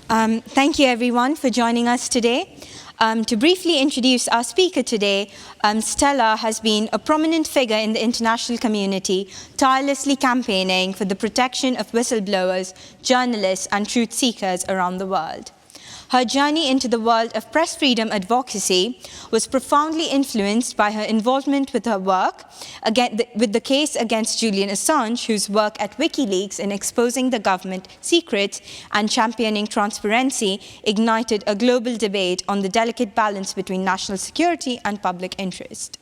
Thank you, everyone, for joining us today. To briefly introduce our speaker today, Stella has been a prominent figure in the international community, tirelessly campaigning for the protection of whistleblowers, journalists, and truth seekers around the world. Her journey into the world of press freedom advocacy was profoundly influenced by her involvement with her work with the case against Julian Assange, whose work at WikiLeaks in exposing the government secrets and championing transparency ignited a global debate on the delicate balance between national security and public interest.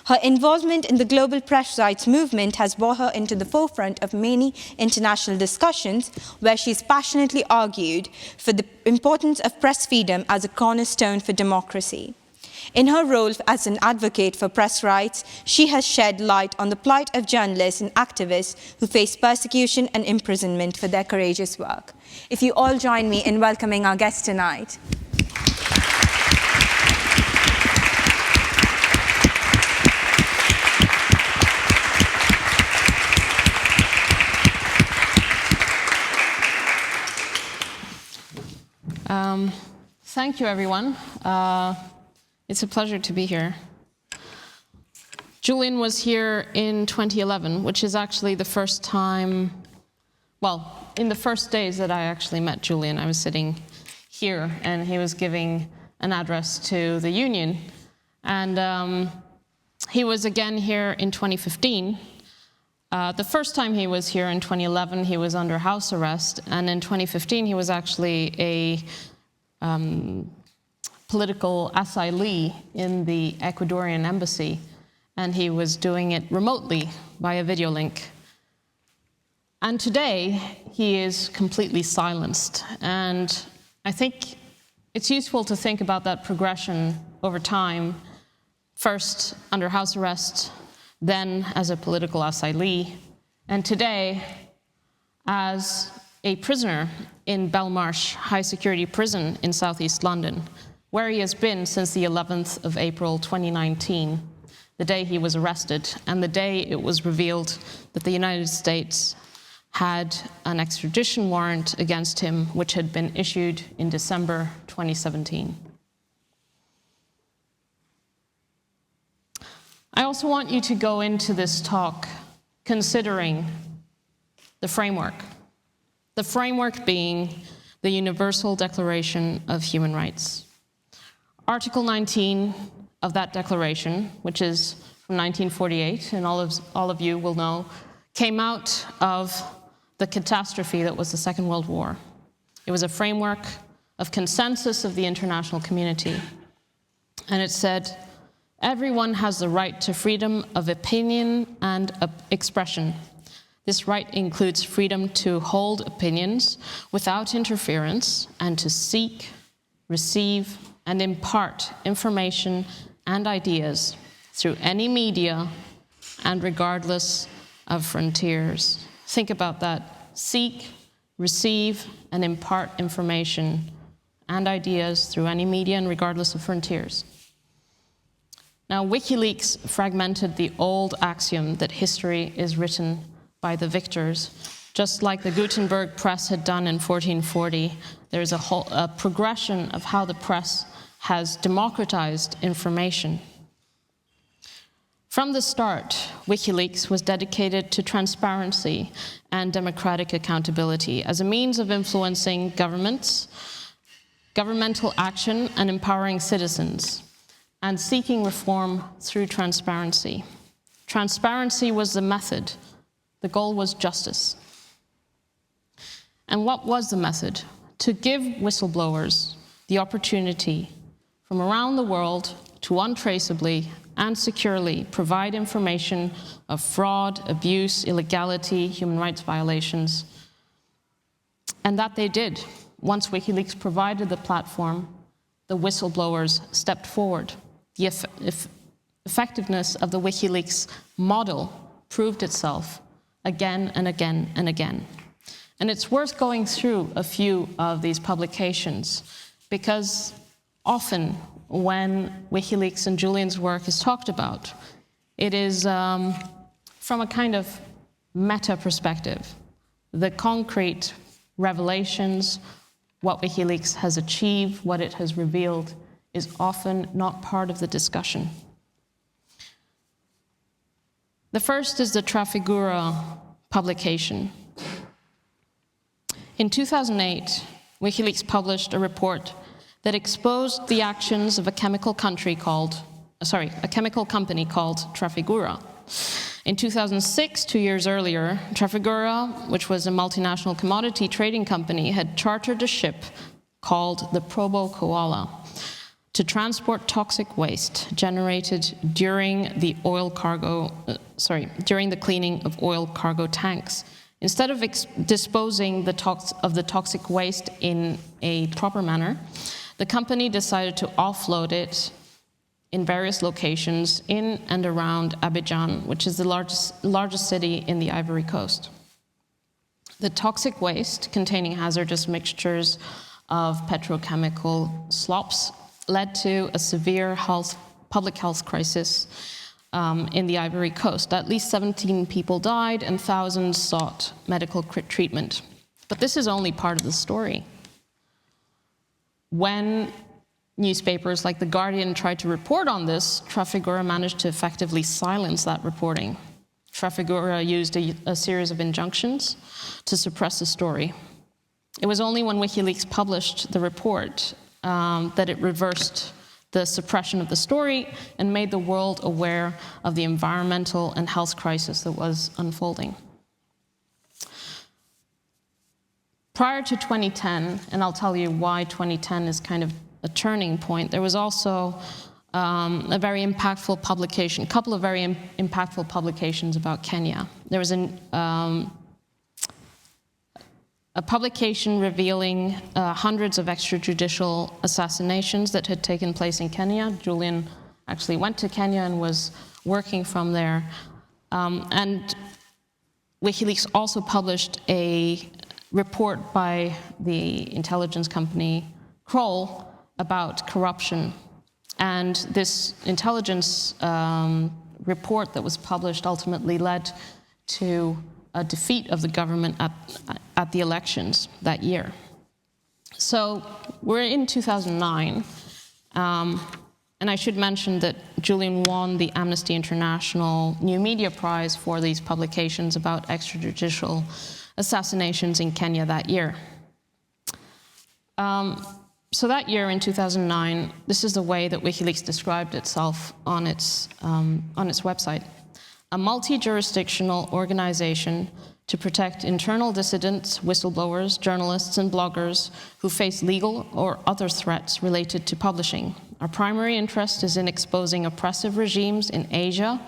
Her involvement in the global press rights movement has brought her into the forefront of many international discussions where she's passionately argued for the importance of press freedom as a cornerstone for democracy. In her role as an advocate for press rights, she has shed light on the plight of journalists and activists who face persecution and imprisonment for their courageous work. If you all join me in welcoming our guest tonight. Thank you, everyone. It's a pleasure to be here. Julian was here in 2011, which is actually the first time, well, in the first days that I actually met Julian. I was sitting here, and he was giving an address to the union. And he was again here in 2015. The first time he was here in 2011, he was under house arrest, and in 2015 he was actually a political asylee in the Ecuadorian embassy, and he was doing it remotely by a video link. And today he is completely silenced, and I think it's useful to think about that progression over time, first under house arrest, then as a political asylee, and today as a prisoner in Belmarsh High Security Prison in southeast London, where he has been since the 11th of April 2019, the day he was arrested, and the day it was revealed that the United States had an extradition warrant against him, which had been issued in December 2017. I also want you to go into this talk considering the framework being the Universal Declaration of Human Rights. Article 19 of that declaration, which is from 1948, and all of you will know, came out of the catastrophe that was the Second World War. It was a framework of consensus of the international community, and it said, everyone has the right to freedom of opinion and expression. This right includes freedom to hold opinions without interference and to seek, receive, and impart information and ideas through any media and regardless of frontiers. Think about that. Seek, receive, and impart information and ideas through any media and regardless of frontiers. Now, WikiLeaks fragmented the old axiom that history is written by the victors. Just like the Gutenberg press had done in 1440, there's a progression of how the press has democratized information. From the start, WikiLeaks was dedicated to transparency and democratic accountability as a means of influencing governments, governmental action, and empowering citizens, and seeking reform through transparency. Transparency was the method. The goal was justice. And what was the method? To give whistleblowers the opportunity from around the world to untraceably and securely provide information of fraud, abuse, illegality, human rights violations. And that they did. Once WikiLeaks provided the platform, the whistleblowers stepped forward. The effectiveness of the WikiLeaks model proved itself again and again and again. And it's worth going through a few of these publications because often when WikiLeaks and Julian's work is talked about, it is from a kind of meta perspective. The concrete revelations what WikiLeaks has achieved, what it has revealed, is often not part of the discussion. The first is the Trafigura publication. In 2008, WikiLeaks published a report that exposed the actions of a chemical company called Trafigura. In 2006, 2 years earlier, Trafigura, which was a multinational commodity trading company, had chartered a ship called the Probo Koala to transport toxic waste generated during the cleaning of oil cargo tanks. Instead of disposing of the toxic waste in a proper manner, the company decided to offload it in various locations in and around Abidjan, which is the largest city in the Ivory Coast. The toxic waste, containing hazardous mixtures of petrochemical slops, led to a severe public health crisis in the Ivory Coast. At least 17 people died and thousands sought medical treatment. But this is only part of the story. When newspapers like The Guardian tried to report on this, Trafigura managed to effectively silence that reporting. Trafigura used a series of injunctions to suppress the story. It was only when WikiLeaks published the report that it reversed the suppression of the story and made the world aware of the environmental and health crisis that was unfolding. Prior to 2010, and I'll tell you why 2010 is kind of a turning point, there was also a very impactful publication, a couple of very impactful publications about Kenya. There was a publication revealing hundreds of extrajudicial assassinations that had taken place in Kenya. Julian actually went to Kenya and was working from there. And WikiLeaks also published a report by the intelligence company Croft about corruption. And this intelligence report that was published ultimately led to a defeat of the government at the elections that year. So we're in 2009, and I should mention that Julian won the Amnesty International New Media Prize for these publications about extrajudicial assassinations in Kenya that year. So that year, in 2009, this is the way that WikiLeaks described itself on its website: a multi-jurisdictional organization to protect internal dissidents, whistleblowers, journalists, and bloggers who face legal or other threats related to publishing. Our primary interest is in exposing oppressive regimes in Asia,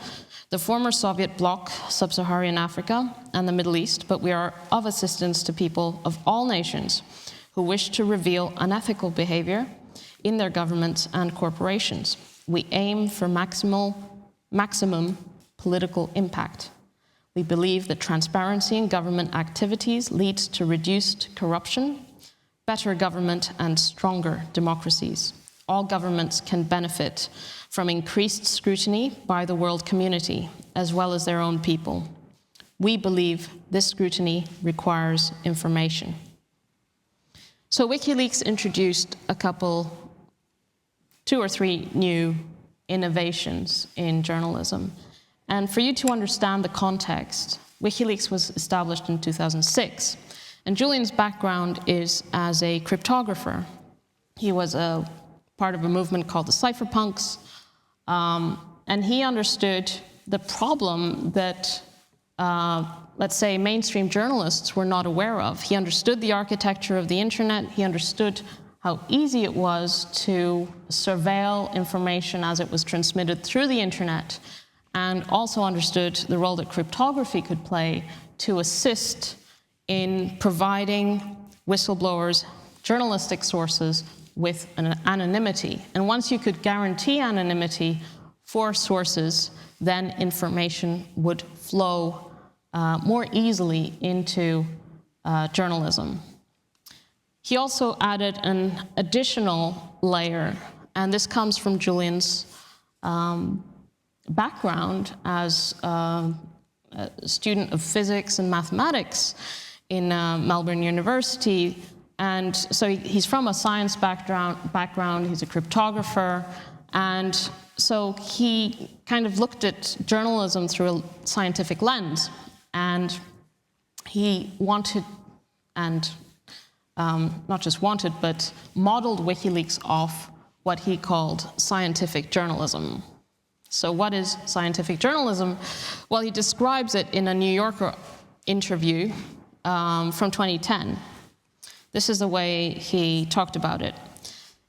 the former Soviet bloc, Sub-Saharan Africa, and the Middle East, but we are of assistance to people of all nations who wish to reveal unethical behavior in their governments and corporations. We aim for maximum political impact. We believe that transparency in government activities leads to reduced corruption, better government, and stronger democracies. All governments can benefit from increased scrutiny by the world community, as well as their own people. We believe this scrutiny requires information. So WikiLeaks introduced two or three new innovations in journalism. And for you to understand the context, WikiLeaks was established in 2006. And Julian's background is as a cryptographer. He was a part of a movement called the cypherpunks. And he understood the problem that, let's say, mainstream journalists were not aware of. He understood the architecture of the internet. He understood how easy it was to surveil information as it was transmitted through the internet, and also understood the role that cryptography could play to assist in providing whistleblowers, journalistic sources, with an anonymity. And once you could guarantee anonymity for sources, then information would flow more easily into journalism. He also added an additional layer, and this comes from Julian's background as a student of physics and mathematics in Melbourne University. And so he's from a science background, he's a cryptographer, and so he kind of looked at journalism through a scientific lens, and he wanted, and not just wanted, but modeled WikiLeaks off what he called scientific journalism. So what is scientific journalism? Well, he describes it in a New Yorker interview from 2010. This is the way he talked about it.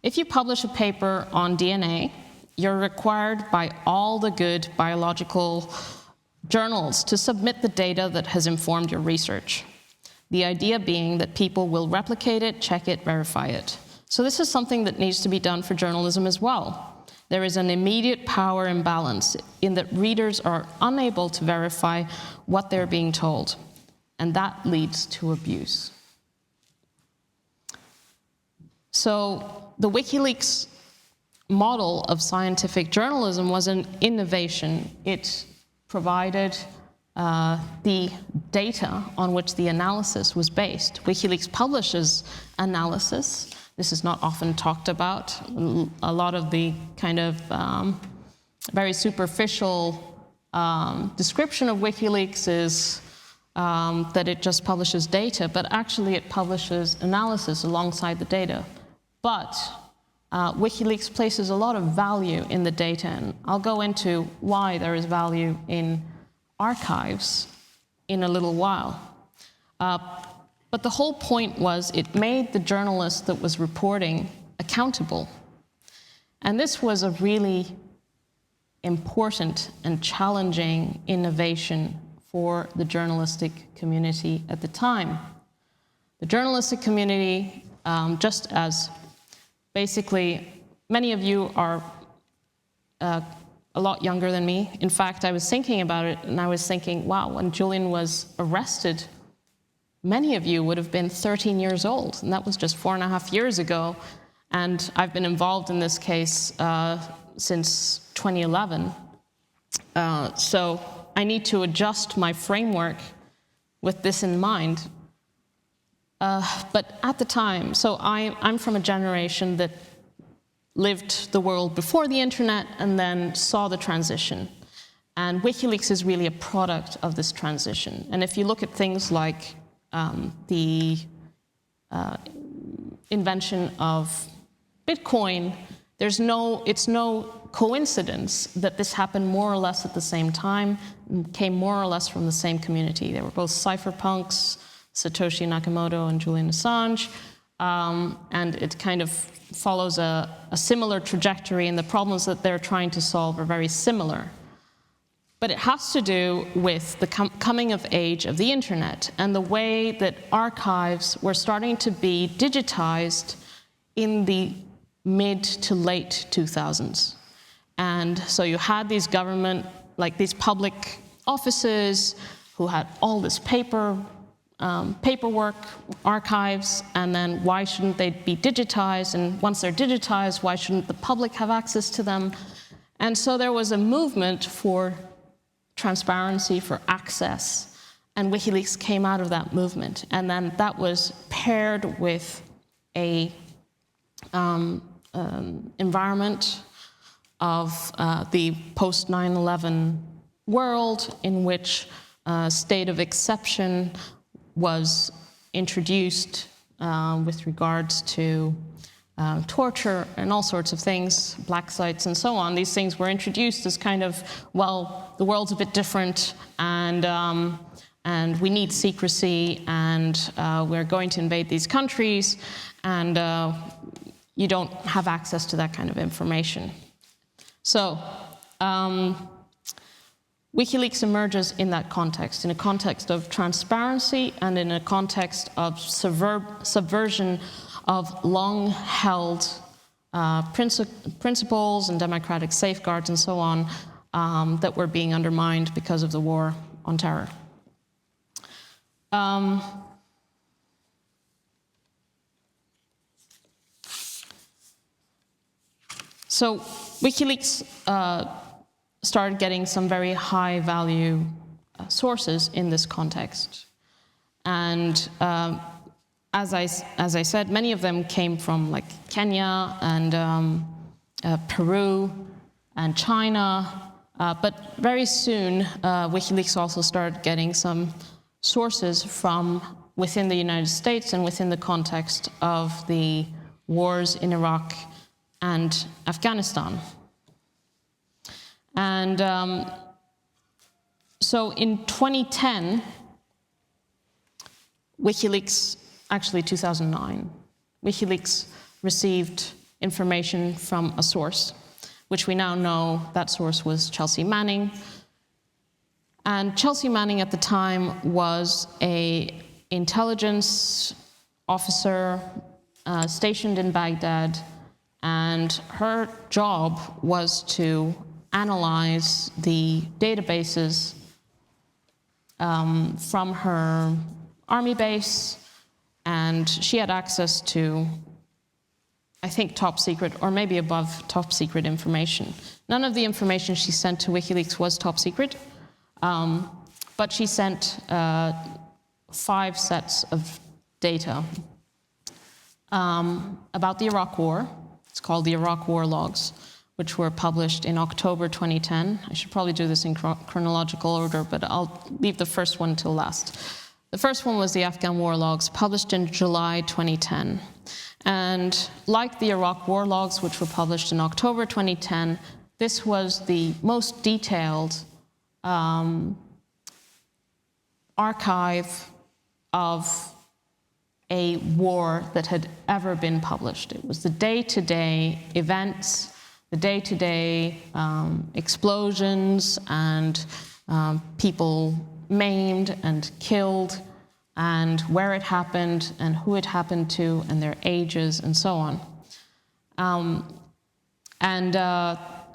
If you publish a paper on DNA, you're required by all the good biological journals to submit the data that has informed your research. The idea being that people will replicate it, check it, verify it. So this is something that needs to be done for journalism as well. There is an immediate power imbalance in that readers are unable to verify what they're being told, and that leads to abuse. So the WikiLeaks model of scientific journalism was an innovation. It provided the data on which the analysis was based. WikiLeaks publishes analysis. This is not often talked about. A lot of the kind of very superficial description of WikiLeaks is that it just publishes data, but actually it publishes analysis alongside the data. But WikiLeaks places a lot of value in the data, and I'll go into why there is value in archives in a little while. But the whole point was it made the journalist that was reporting accountable. And this was a really important and challenging innovation for the journalistic community at the time. The journalistic community, just as basically many of you are a lot younger than me. In fact, I was thinking about it, and I was thinking, wow, when Julian was arrested, many of you would have been 13 years old, and that was just 4.5 years ago. And I've been involved in this case since 2011. So I need to adjust my framework with this in mind. But at the time, so I'm from a generation that lived the world before the internet and then saw the transition. And WikiLeaks is really a product of this transition. And if you look at things like the invention of Bitcoin, it's no coincidence that this happened more or less at the same time and came more or less from the same community. They were both cypherpunks, Satoshi Nakamoto and Julian Assange, and it kind of follows a similar trajectory, and the problems that they're trying to solve are very similar. But it has to do with the coming of age of the internet and the way that archives were starting to be digitized in the mid to late 2000s. And so you had these government, like these public offices who had all this paperwork, archives, and then why shouldn't they be digitized? And once they're digitized, why shouldn't the public have access to them? And so there was a movement for transparency, for access, and WikiLeaks came out of that movement. And then that was paired with a environment of the post 9/11 world in which a state of exception was introduced with regards to torture and all sorts of things, black sites and so on. These things were introduced as kind of, well, the world's a bit different, and we need secrecy, and we're going to invade these countries, and you don't have access to that kind of information. So WikiLeaks emerges in that context, in a context of transparency and in a context of subversion of long-held principles and democratic safeguards and so on that were being undermined because of the war on terror. So WikiLeaks started getting some very high-value sources in this context. And as I said, many of them came from like Kenya and Peru and China, but very soon WikiLeaks also started getting some sources from within the United States and within the context of the wars in Iraq and Afghanistan. And so in 2010, WikiLeaks, actually 2009, WikiLeaks received information from a source, which we now know that source was Chelsea Manning. And Chelsea Manning at the time was an intelligence officer stationed in Baghdad, and her job was to analyze the databases from her army base, and she had access to, I think, top secret or maybe above top secret information. None of the information she sent to WikiLeaks was top secret, but she sent 5 sets of data about the Iraq War. It's called the Iraq War Logs, which were published in October 2010. I should probably do this in chronological order, but I'll leave the first one till last. The first one was the Afghan War Logs, published in July 2010. And like the Iraq War Logs, which were published in October 2010, this was the most detailed archive of a war that had ever been published. It was the day-to-day events, the day-to-day explosions and people maimed and killed, and where it happened and who it happened to and their ages and so on.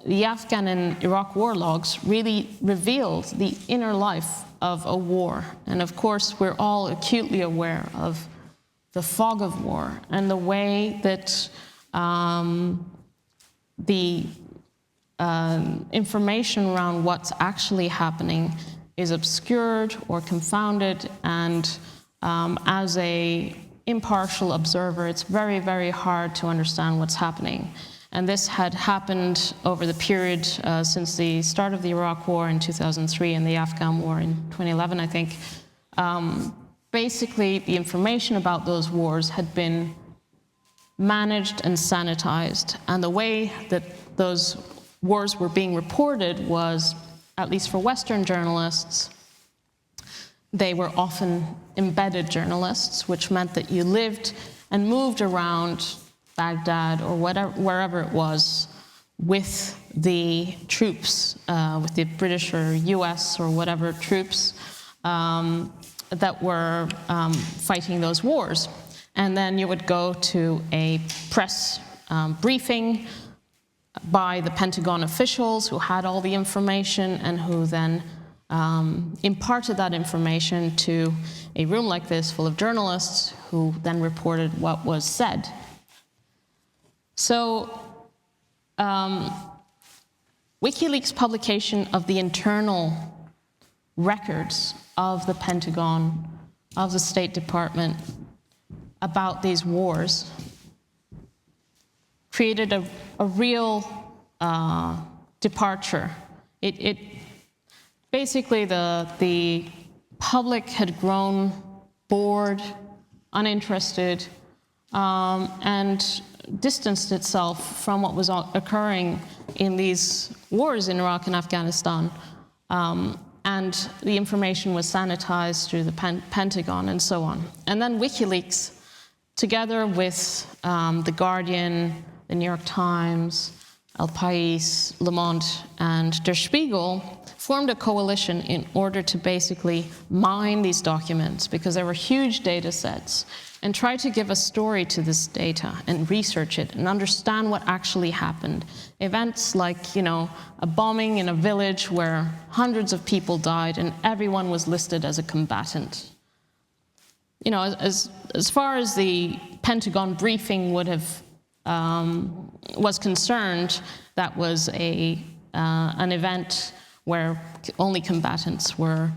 The Afghan and Iraq war logs really revealed the inner life of a war. And of course, we're all acutely aware of the fog of war and the way that the information around what's actually happening is obscured or confounded, and as an impartial observer, it's very, very hard to understand what's happening. And this had happened over the period since the start of the Iraq War in 2003 and the Afghan War in 2011, I think. Basically, the information about those wars had been managed and sanitized, and the way that those wars were being reported was, at least for Western journalists, they were often embedded journalists, which meant that you lived and moved around Baghdad or wherever it was with the troops, with the British or US or whatever troops that were fighting those wars. And then you would go to a press briefing by the Pentagon officials who had all the information and who then imparted that information to a room like this full of journalists who then reported what was said. So WikiLeaks' publication of the internal records of the Pentagon, of the State Department about these wars created a real departure. It basically the public had grown bored, uninterested, and distanced itself from what was occurring in these wars in Iraq and Afghanistan. And the information was sanitized through the Pentagon and so on. And then WikiLeaks, together with The Guardian, The New York Times, El País, Le Monde, and Der Spiegel, formed a coalition in order to basically mine these documents, because there were huge data sets, and try to give a story to this data and research it and understand what actually happened. Events like, a bombing in a village where hundreds of people died and everyone was listed as a combatant. As far as the Pentagon briefing would have was concerned, that was an event where only combatants were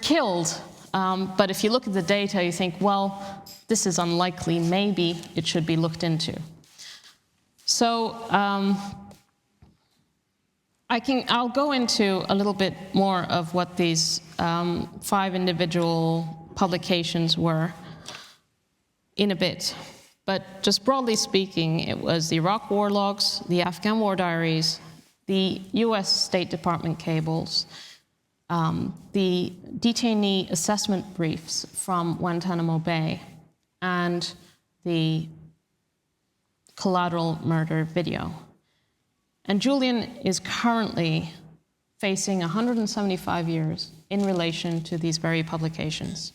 killed. But if you look at the data, you think, well, this is unlikely, maybe it should be looked into. So I'll go into a little bit more of what these 5 individual publications were in a bit. But just broadly speaking, it was the Iraq War logs, the Afghan War diaries, the US State Department cables, the detainee assessment briefs from Guantanamo Bay, and the collateral murder video. And Julian is currently facing 175 years in relation to these very publications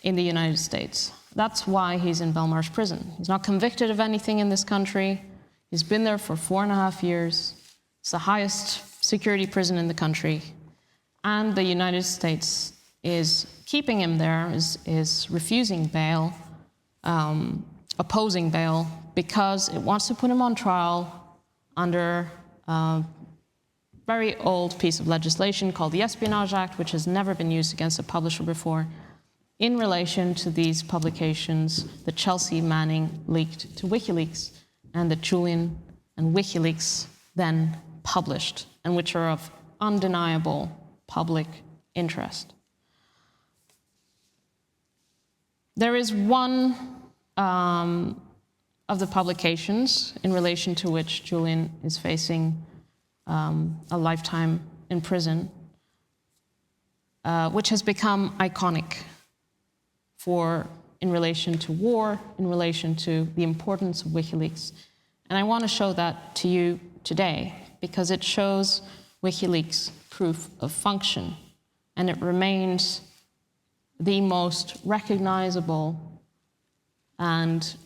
in the United States. That's why he's in Belmarsh prison. He's not convicted of anything in this country. He's been there for 4.5 years. It's the highest security prison in the country. And the United States is keeping him there, is refusing bail, opposing bail, because it wants to put him on trial under a very old piece of legislation called the Espionage Act, which has never been used against a publisher before, in relation to these publications that Chelsea Manning leaked to WikiLeaks and that Julian and WikiLeaks then published, and which are of undeniable public interest. There is one of the publications in relation to which Julian is facing a lifetime in prison, which has become iconic in relation to war, in relation to the importance of WikiLeaks. And I want to show that to you today, because it shows WikiLeaks' proof of function, and it remains the most recognizable and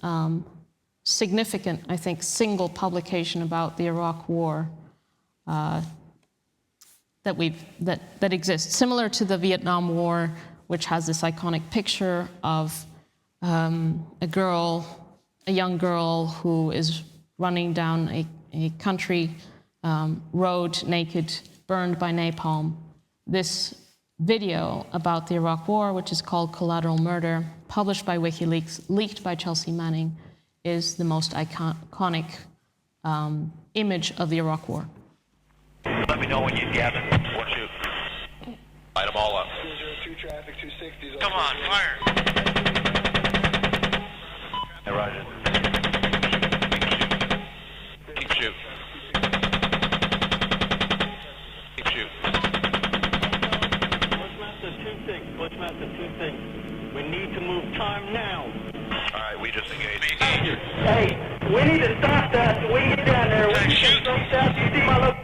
significant, I think, single publication about the Iraq War that exists, similar to the Vietnam War, which has this iconic picture of a young girl who is running down a country road naked, burned by napalm. This video about the Iraq War, which is called Collateral Murder, published by WikiLeaks, leaked by Chelsea Manning, is the most iconic image of the Iraq War. Let me know when you gather. We'll shoot. Light them all up. 202 traffic, 260. Come on, fire. Hey, Roger. Keep shoot. Keep shoot. Bushmaster 2-6. We need to move time now. All right, we just engaged. Hey, we need to stop that so we can get down there. We can Shoot. straight south. You see my look?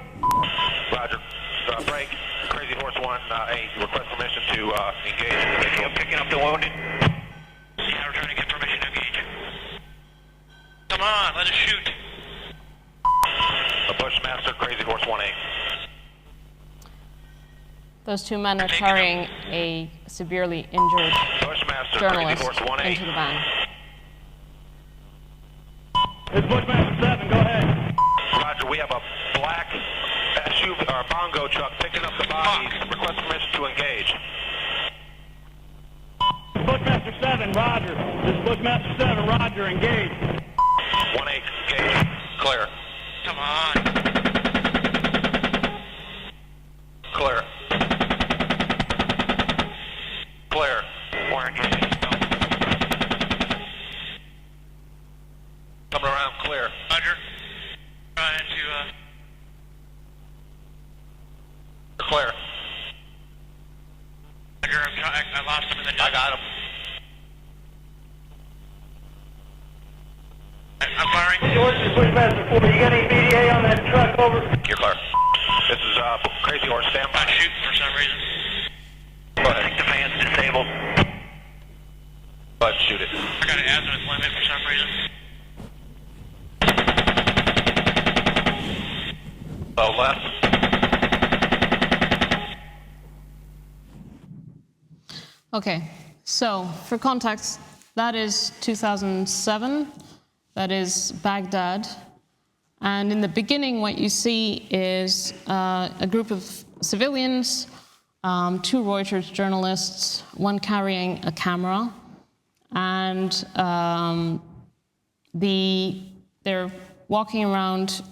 Roger. Break. Crazy Horse 1A, request permission to engage. Picking up the wounded. Yeah, we're trying to get permission to engage. Come on, let us shoot. A Bushmaster, Crazy Horse 1A. Those 2 men are carrying a severely injured Bushmaster, journalist Crazy Horse 1A. into the van. It's Bushmaster 7. Go ahead. Roger, we have a black SUV or bongo truck picking up the bodies. Request permission to engage. Bushmaster 7, Roger. This is Bushmaster 7, Roger. Engage. 1-8, engage. Clear. Come on. Clear. Clear. We're engaged. Coming around, clear. Roger. Trying to, clear. Roger, I lost him in the dust. I got him. I'm firing. George, this is Bushmaster 4. You got any BDA on that truck? Over. You're clear. This is Crazy Horse, stand by. Shooting for some reason. Go ahead. I think the fan's disabled. Go ahead, shoot it. I got an azimuth limit for some reason. Left. Okay, so for context, that is 2007. That is Baghdad. And in the beginning, what you see is a group of civilians two Reuters journalists, one carrying a camera, and they're walking around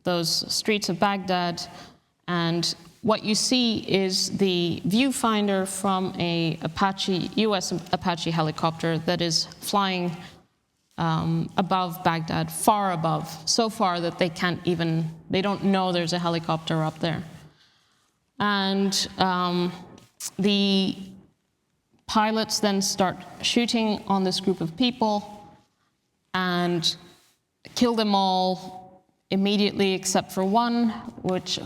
those streets of Baghdad, and what you see is the viewfinder from a US Apache helicopter that is flying above Baghdad, far above, so far that they don't know there's a helicopter up there. And the pilots then start shooting on this group of people and kill them all immediately except for one,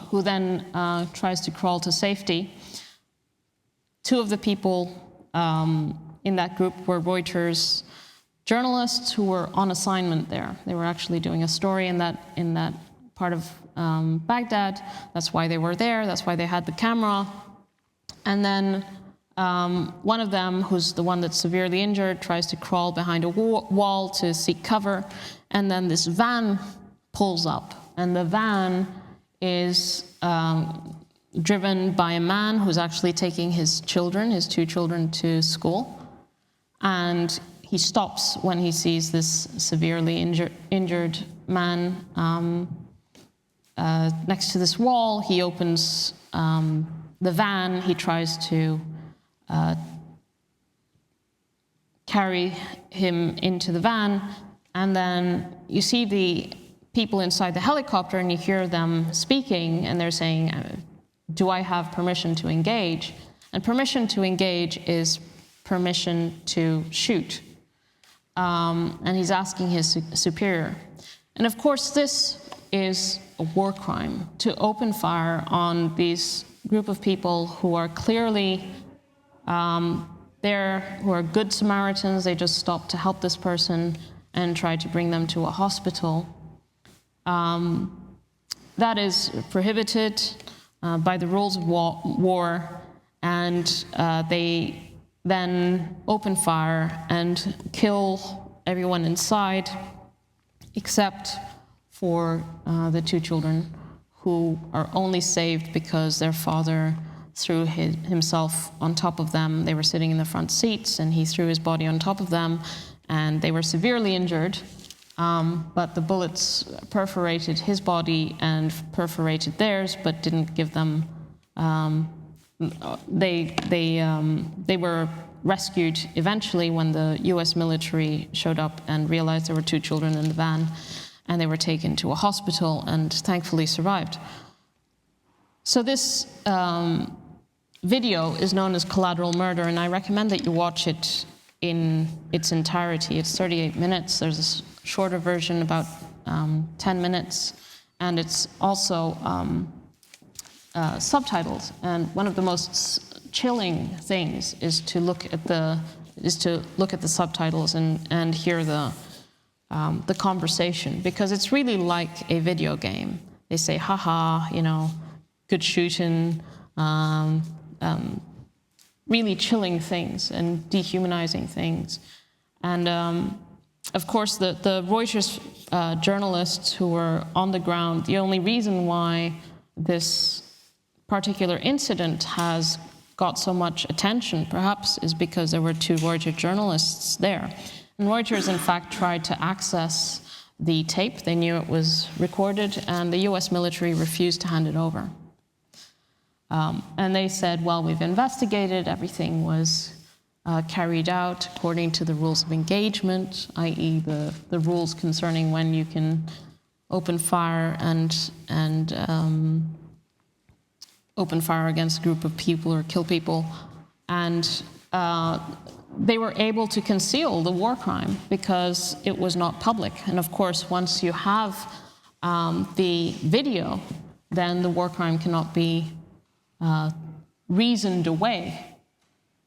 who then tries to crawl to safety. Two of the people in that group were Reuters journalists who were on assignment there. They were actually doing a story in that part of Baghdad. That's why they were there. That's why they had the camera. And then one of them, who's the one that's severely injured, tries to crawl behind a wall to seek cover. And then this van pulls up. And the van is driven by a man who's actually taking his two children, to school. And he stops when he sees this severely injured man next to this wall. He opens the van. He tries to carry him into the van. And then you see the people inside the helicopter, and you hear them speaking, and they're saying, do I have permission to engage? And permission to engage is permission to shoot. And he's asking his superior. And of course, this is a war crime, to open fire on these group of people who are clearly there, who are good Samaritans. They just stopped to help this person and tried to bring them to a hospital. That is prohibited by the rules of war, and they then open fire and kill everyone inside, except for the two children, who are only saved because their father threw himself on top of them. They were sitting in the front seats, and he threw his body on top of them, and they were severely injured, but the bullets perforated his body and perforated theirs, but didn't give them. They were rescued eventually when the US military showed up and realized there were two children in the van, and they were taken to a hospital and thankfully survived. So this video is known as Collateral Murder, and I recommend that you watch it in its entirety. It's 38 minutes. There's a shorter version, about 10 minutes, and it's also subtitled. And one of the most chilling things is to look at the subtitles and hear the conversation, because it's really like a video game. They say, haha, good shooting, really chilling things and dehumanizing things. And of course, the Reuters journalists who were on the ground, the only reason why this particular incident has got so much attention, perhaps, is because there were two Reuters journalists there. And Reuters, in fact, tried to access the tape. They knew it was recorded, and the US military refused to hand it over. And they said, well, we've investigated, everything was carried out according to the rules of engagement, i.e. the rules concerning when you can open fire and open fire against a group of people or kill people. And they were able to conceal the war crime because it was not public. And of course, once you have the video, then the war crime cannot be reasoned away.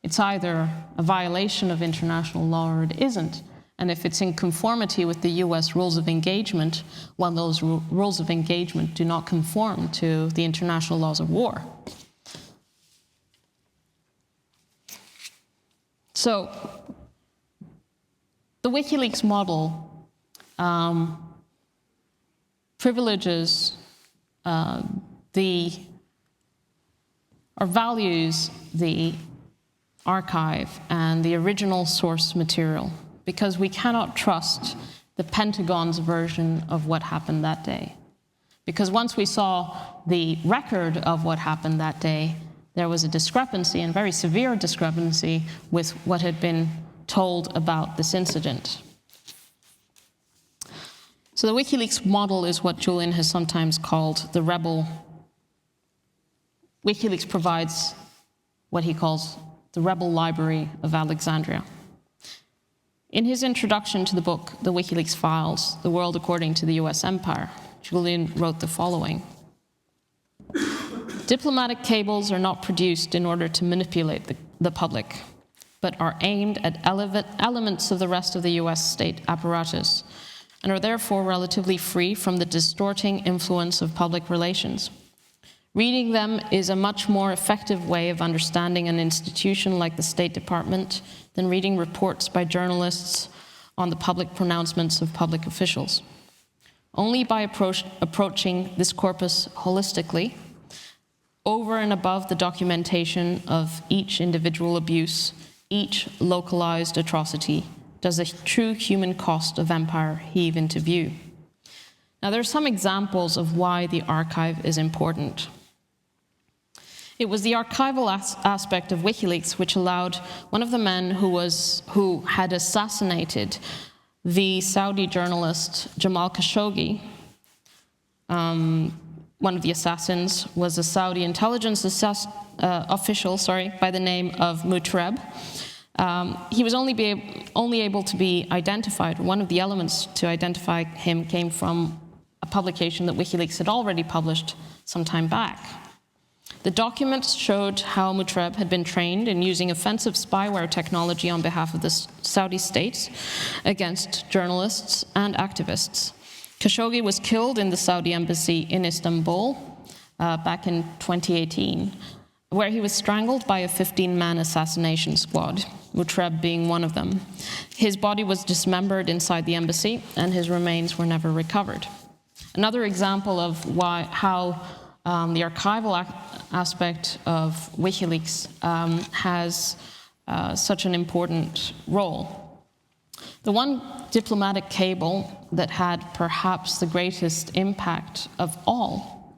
It's either a violation of international law or it isn't. And if it's in conformity with the US rules of engagement, well, those rules of engagement do not conform to the international laws of war. So, the WikiLeaks model privileges the or values the archive and the original source material, because we cannot trust the Pentagon's version of what happened that day. Because once we saw the record of what happened that day, there was a discrepancy, and very severe discrepancy, with what had been told about this incident. So the WikiLeaks model is what Julian has sometimes called the rebel. WikiLeaks provides what he calls the rebel library of Alexandria. In his introduction to the book, The WikiLeaks Files, The World According to the US Empire, Julian wrote the following: "Diplomatic cables are not produced in order to manipulate the public, but are aimed at elements of the rest of the US state apparatus, and are therefore relatively free from the distorting influence of public relations. Reading them is a much more effective way of understanding an institution like the State Department than reading reports by journalists on the public pronouncements of public officials. Only by approaching this corpus holistically, over and above the documentation of each individual abuse, each localized atrocity, does the true human cost of empire heave into view." Now, there are some examples of why the archive is important. It was the archival aspect of WikiLeaks which allowed one of the men who had assassinated the Saudi journalist Jamal Khashoggi. One of the assassins was a Saudi intelligence official by the name of Mutreb. He was only able to be identified. One of the elements to identify him came from a publication that WikiLeaks had already published some time back. The documents showed how Mutreb had been trained in using offensive spyware technology on behalf of the Saudi state against journalists and activists. Khashoggi was killed in the Saudi embassy in Istanbul back in 2018, where he was strangled by a 15-man assassination squad, Mutreb being one of them. His body was dismembered inside the embassy, and his remains were never recovered. Another example of how the archival aspect of WikiLeaks has such an important role. The one diplomatic cable that had perhaps the greatest impact of all,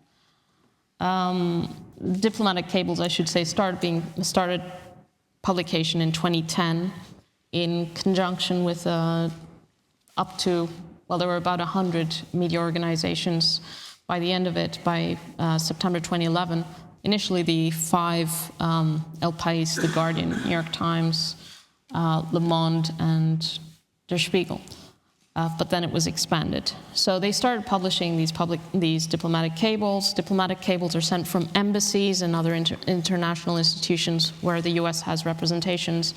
diplomatic cables, I should say, started publication in 2010 in conjunction with there were about 100 media organizations. By the end of it, by September 2011, initially the 5 El País, The Guardian, New York Times, Le Monde, and Der Spiegel, but then it was expanded. So they started publishing these diplomatic cables. Diplomatic cables are sent from embassies and other international institutions where the US has representations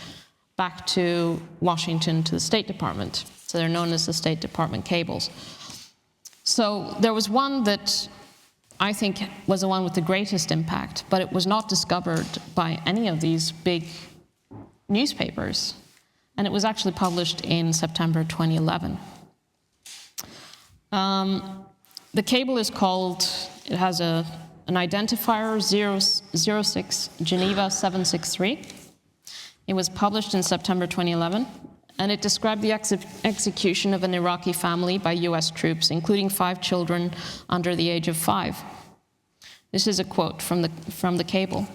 back to Washington, to the State Department. So they're known as the State Department cables. So there was one that I think was the one with the greatest impact, but it was not discovered by any of these big newspapers. And it was actually published in September 2011. The cable is called, it has an identifier 006 Geneva 763. It was published in September 2011. And it described the execution of an Iraqi family by US troops, including 5 children under the age of 5. This is a quote from the cable.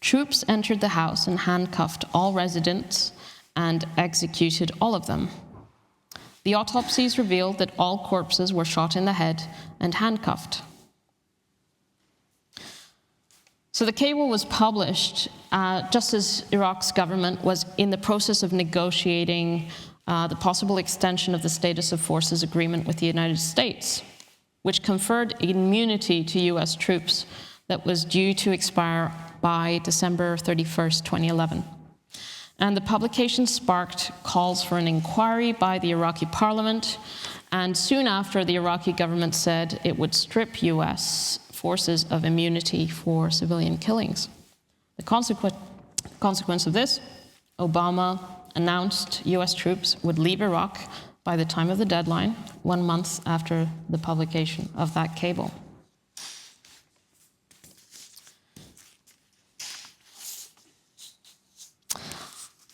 "Troops entered the house and handcuffed all residents and executed all of them. The autopsies revealed that all corpses were shot in the head and handcuffed." So the cable was published just as Iraq's government was in the process of negotiating the possible extension of the status of forces agreement with the United States, which conferred immunity to US troops that was due to expire by December 31st, 2011. And the publication sparked calls for an inquiry by the Iraqi parliament, and soon after, the Iraqi government said it would strip US forces of immunity for civilian killings. The consequence of this, Obama announced US troops would leave Iraq by the time of the deadline, 1 month after the publication of that cable.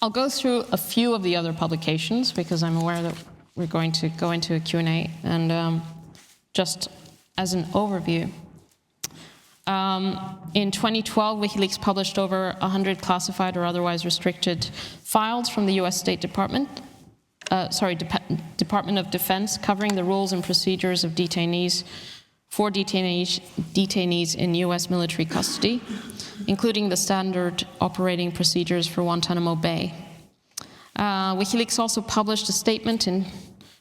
I'll go through a few of the other publications because I'm aware that we're going to go into a Q&A, and just as an overview. In 2012, WikiLeaks published over 100 classified or otherwise restricted files from the US State Department, Department of Defense, covering the rules and procedures of detainees in US military custody, including the standard operating procedures for Guantanamo Bay. WikiLeaks also published a statement in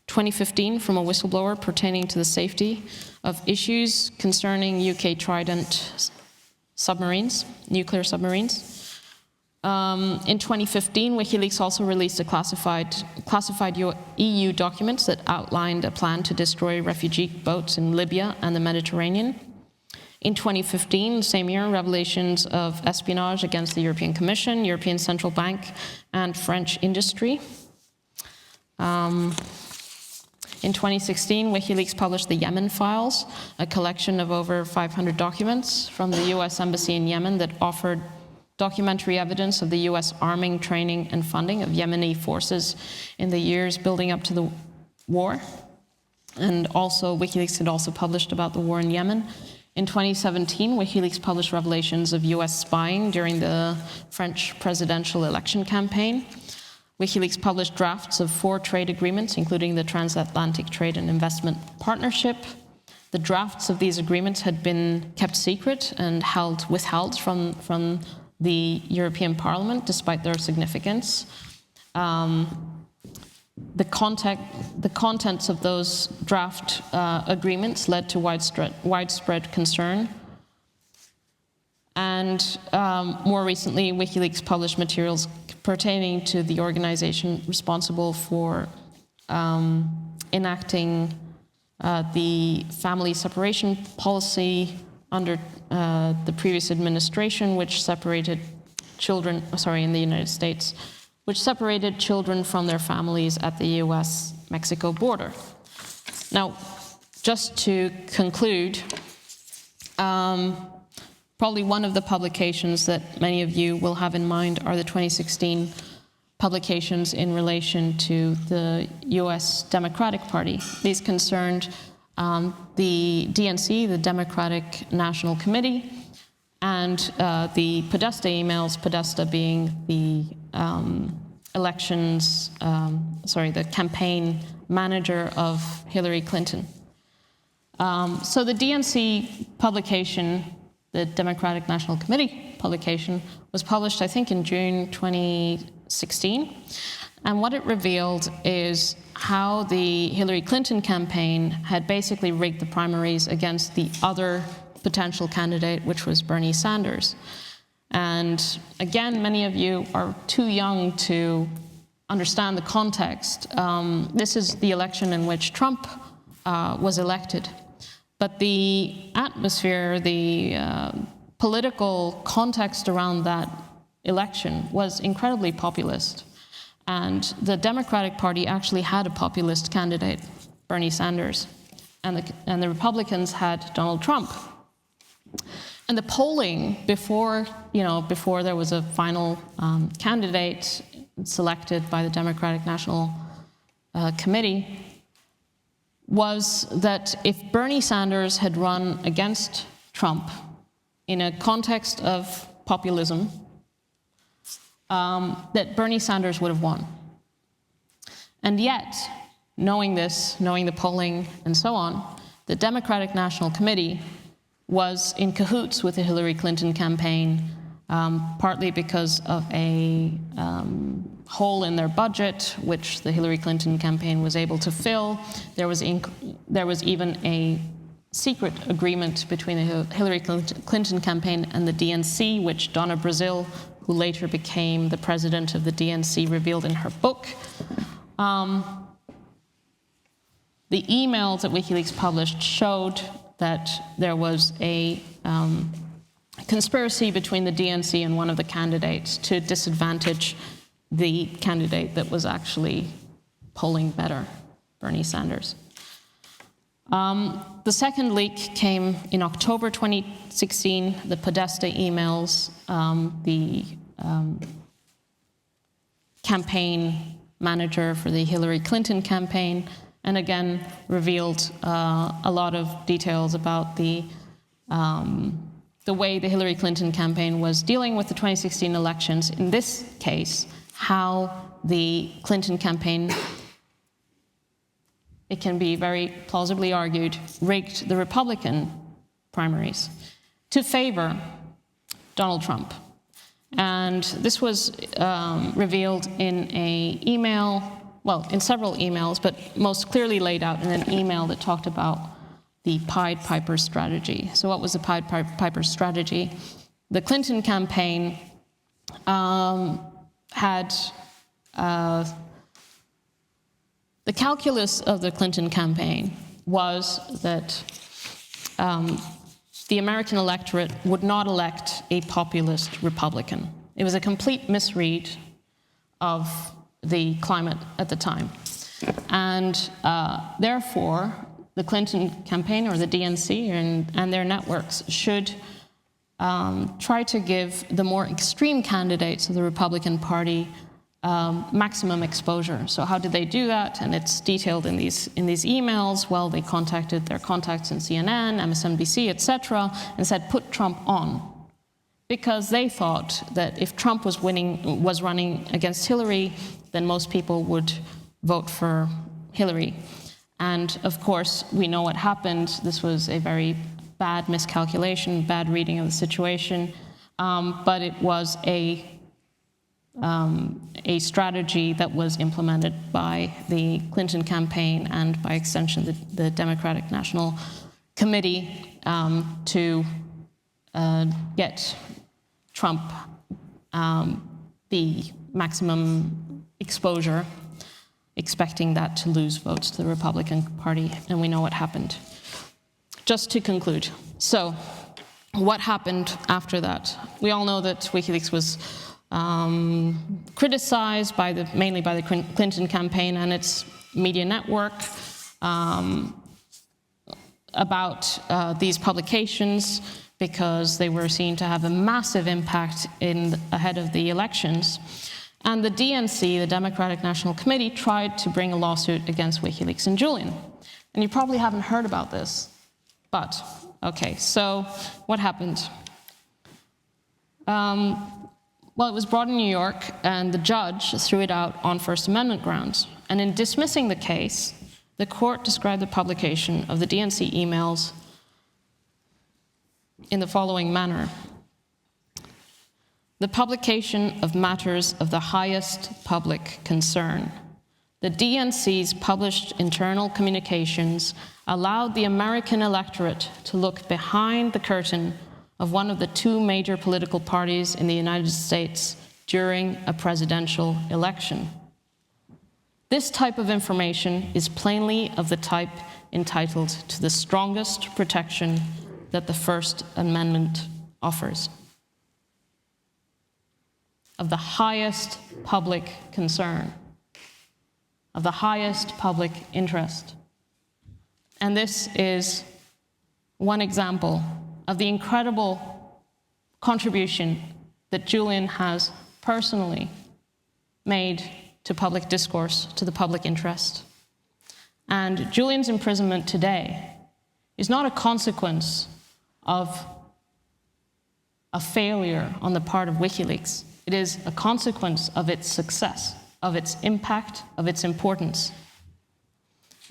2015 from a whistleblower pertaining to the safety of issues concerning UK Trident submarines, nuclear submarines. In 2015, WikiLeaks also released a classified EU documents that outlined a plan to destroy refugee boats in Libya and the Mediterranean. In 2015, the same year, revelations of espionage against the European Commission, European Central Bank, and French industry. In 2016, WikiLeaks published the Yemen Files, a collection of over 500 documents from the US Embassy in Yemen that offered documentary evidence of the US arming, training, and funding of Yemeni forces in the years building up to the war. And also, WikiLeaks had also published about the war in Yemen. In 2017, WikiLeaks published revelations of US spying during the French presidential election campaign. WikiLeaks published drafts of 4 trade agreements, including the Transatlantic Trade and Investment Partnership. The drafts of these agreements had been kept secret and withheld from the European Parliament, despite their significance. The contents of those draft agreements led to widespread concern. And more recently, WikiLeaks published materials pertaining to the organization responsible for enacting the family separation policy under the previous administration, which separated children, in the United States, which separated children from their families at the US-Mexico border. Now, just to conclude, probably one of the publications that many of you will have in mind are the 2016 publications in relation to the US Democratic Party. These concerned the DNC, the Democratic National Committee, and the Podesta emails, Podesta being the the campaign manager of Hillary Clinton. So the DNC publication, the Democratic National Committee publication, was published, I think, in June 2016. And what it revealed is how the Hillary Clinton campaign had basically rigged the primaries against the other potential candidate, which was Bernie Sanders. And again, many of you are too young to understand the context. This is the election in which Trump was elected. But the atmosphere, the political context around that election was incredibly populist. And the Democratic Party actually had a populist candidate, Bernie Sanders, and the Republicans had Donald Trump. And the polling before there was a final candidate selected by the Democratic National Committee was that if Bernie Sanders had run against Trump in a context of populism, that Bernie Sanders would have won. And yet, knowing this, knowing the polling and so on, the Democratic National Committee was in cahoots with the Hillary Clinton campaign, partly because of a hole in their budget, which the Hillary Clinton campaign was able to fill. There was even a secret agreement between the Hillary Clinton campaign and the DNC, which Donna Brazile, who later became the president of the DNC, revealed in her book. The emails that WikiLeaks published showed that there was a conspiracy between the DNC and one of the candidates to disadvantage the candidate that was actually polling better, Bernie Sanders. The second leak came in October 2016, the Podesta emails. campaign manager for the Hillary Clinton campaign, and again revealed a lot of details about the way the Hillary Clinton campaign was dealing with the 2016 elections. In this case, how the Clinton campaign, it can be very plausibly argued, rigged the Republican primaries to favor Donald Trump. And this was revealed in an email, well, in several emails, but most clearly laid out in an email that talked about the Pied Piper strategy. So what was the Pied Piper strategy? The Clinton campaign had the calculus of the Clinton campaign was that the American electorate would not elect a populist Republican. It was a complete misread of the climate at the time. And therefore, the Clinton campaign, or the DNC, and their networks should try to give the more extreme candidates of the Republican Party maximum exposure. So how did they do that? And it's detailed in these emails. Well, they contacted their contacts in CNN, MSNBC, etc., and said, put Trump on. Because they thought that if Trump was running against Hillary, then most people would vote for Hillary. And of course, we know what happened. This was a very bad miscalculation, bad reading of the situation, but it was a strategy that was implemented by the Clinton campaign and, by extension, the Democratic National Committee to get Trump the maximum exposure, expecting that to lose votes to the Republican Party, and we know what happened. Just to conclude, so what happened after that? We all know that WikiLeaks was criticized mainly by the Clinton campaign and its media network about these publications, because they were seen to have a massive impact ahead of the elections. And the DNC, the Democratic National Committee, tried to bring a lawsuit against WikiLeaks and Julian. And you probably haven't heard about this, but okay, so what happened? Well, it was brought in New York, and the judge threw it out on First Amendment grounds. And in dismissing the case, the court described the publication of the DNC emails in the following manner: the publication of matters of the highest public concern. The DNC's published internal communications allowed the American electorate to look behind the curtain of one of the two major political parties in the United States during a presidential election. This type of information is plainly of the type entitled to the strongest protection that the First Amendment offers, of the highest public concern, of the highest public interest. And this is one example of the incredible contribution that Julian has personally made to public discourse, to the public interest. And Julian's imprisonment today is not a consequence of a failure on the part of WikiLeaks. It is a consequence of its success, of its impact, of its importance.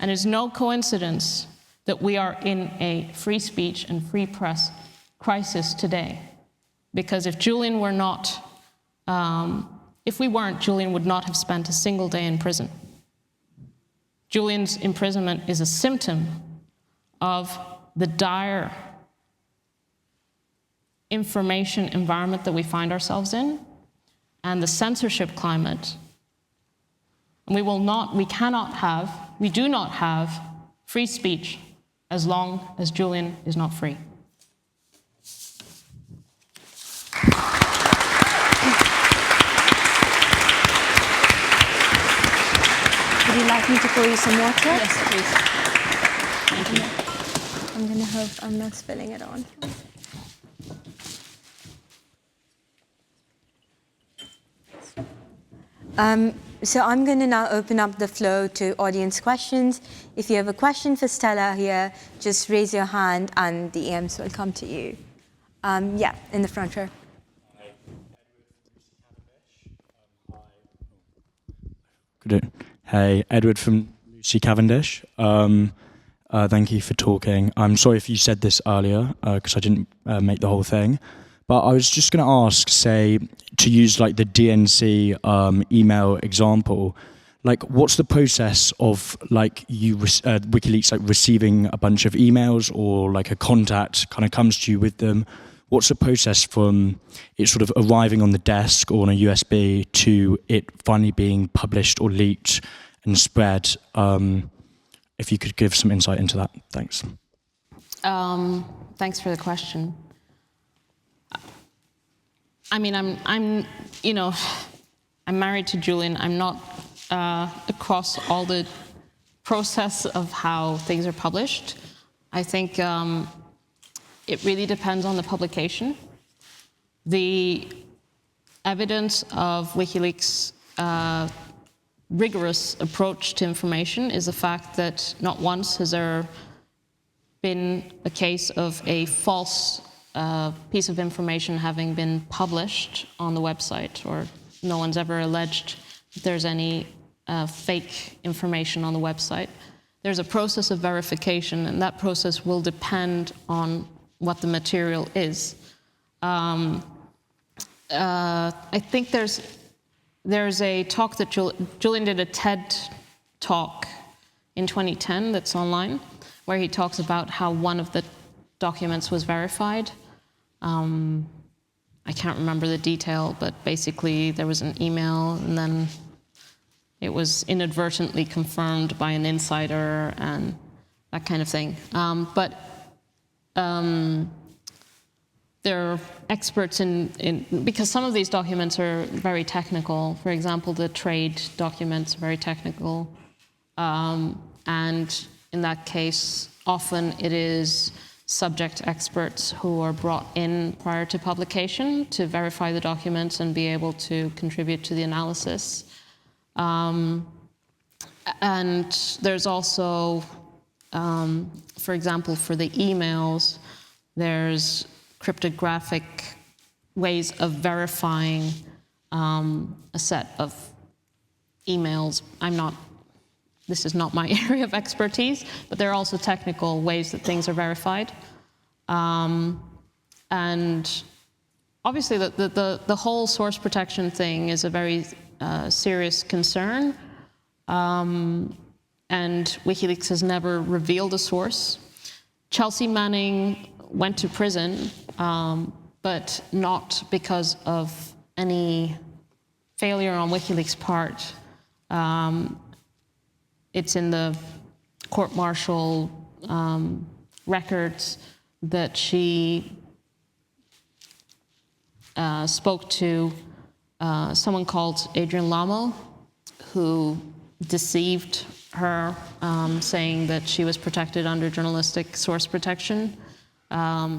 And it is no coincidence that we are in a free speech and free press crisis today. Because if Julian were not, if we weren't, Julian would not have spent a single day in prison. Julian's imprisonment is a symptom of the dire information environment that we find ourselves in and the censorship climate. And we do not have free speech as long as Julian is not free. Would you like me to pour you some water? Yes, please. Thank you. I'm going to hope I'm not spilling it on. So I'm going to now open up the floor to audience questions. If you have a question for Stella here, just raise your hand and the EMs will come to you. Yeah, in the front row. Hey, Edward from Lucy Cavendish. Thank you for talking. I'm sorry if you said this earlier, because I didn't make the whole thing. But I was just going to ask, say, to use like the DNC email example, like what's the process of like you WikiLeaks like receiving a bunch of emails, or like a contact kind of comes to you with them? What's the process from it sort of arriving on the desk or on a USB to it finally being published or leaked and spread? If you could give some insight into that, thanks. Thanks for the question. I mean, I'm married to Julian. I'm not across all the process of how things are published. I think it really depends on the publication. The evidence of WikiLeaks' rigorous approach to information is the fact that not once has there been a case of a false piece of information having been published on the website, or no one's ever alleged that there's any fake information on the website. There's a process of verification, and that process will depend on what the material is. I think there's a talk that Julian did, a TED talk in 2010 that's online, where he talks about how one of the documents was verified. I can't remember the detail, but basically there was an email and then it was inadvertently confirmed by an insider and that kind of thing. There are experts because some of these documents are very technical. For example, the trade documents are very technical. And in that case, often it is subject experts who are brought in prior to publication to verify the documents and be able to contribute to the analysis. And there's also, for example, for the emails, there's cryptographic ways of verifying a set of emails. This is not my area of expertise, but there are also technical ways that things are verified. And obviously the whole source protection thing is a very serious concern. And WikiLeaks has never revealed a source. Chelsea Manning went to prison, but not because of any failure on WikiLeaks' part. It's in the court-martial records that she spoke to someone called Adrian Lamo, who deceived her, saying that she was protected under journalistic source protection.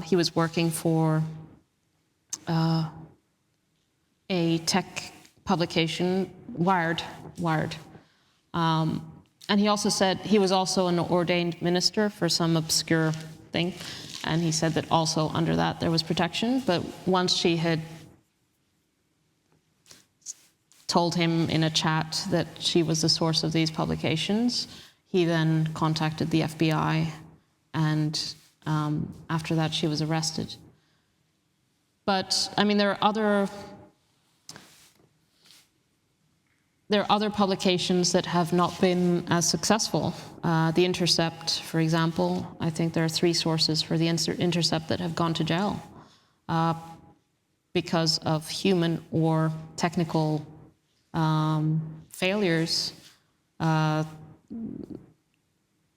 He was working for a tech publication, Wired. And he also said he was also an ordained minister for some obscure thing. And he said that also under that there was protection. But once she had told him in a chat that she was the source of these publications, he then contacted the FBI. And after that, she was arrested. But, I mean, there are other publications that have not been as successful. The Intercept, for example, I think there are 3 sources for the Intercept that have gone to jail because of human or technical failures.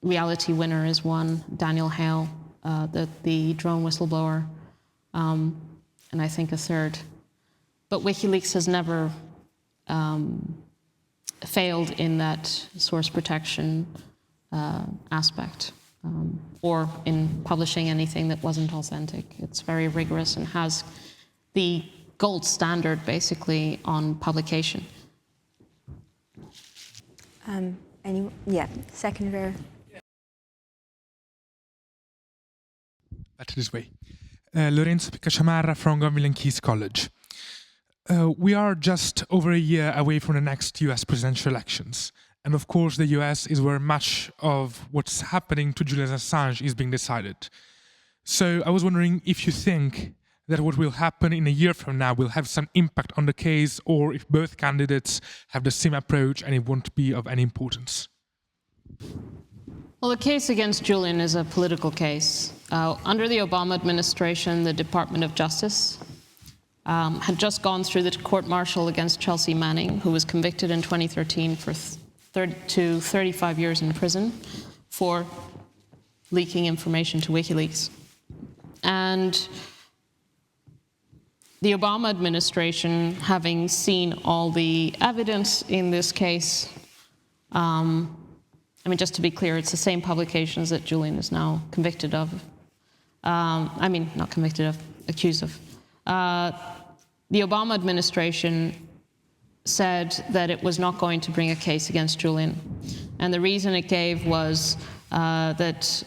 Reality Winner is one, Daniel Hale, the drone whistleblower, and I think a third. But WikiLeaks has never failed in that source protection aspect, or in publishing anything that wasn't authentic. It's very rigorous and has the gold standard, basically, on publication. Yeah, second row. Better this way. Lorenzo Piccachamarra from Government Keys College. We are just over a year away from the next US presidential elections. And of course, the US is where much of what's happening to Julian Assange is being decided. So I was wondering if you think that what will happen in a year from now will have some impact on the case, or if both candidates have the same approach and it won't be of any importance. Well, the case against Julian is a political case. Under the Obama administration, the Department of Justice had just gone through the court-martial against Chelsea Manning, who was convicted in 2013 for 30 to 35 years in prison for leaking information to WikiLeaks. And the Obama administration, having seen all the evidence in this case, I mean, just to be clear, it's the same publications that Julian is now convicted of. Not convicted of, accused of. The Obama administration said that it was not going to bring a case against Julian. And the reason it gave was that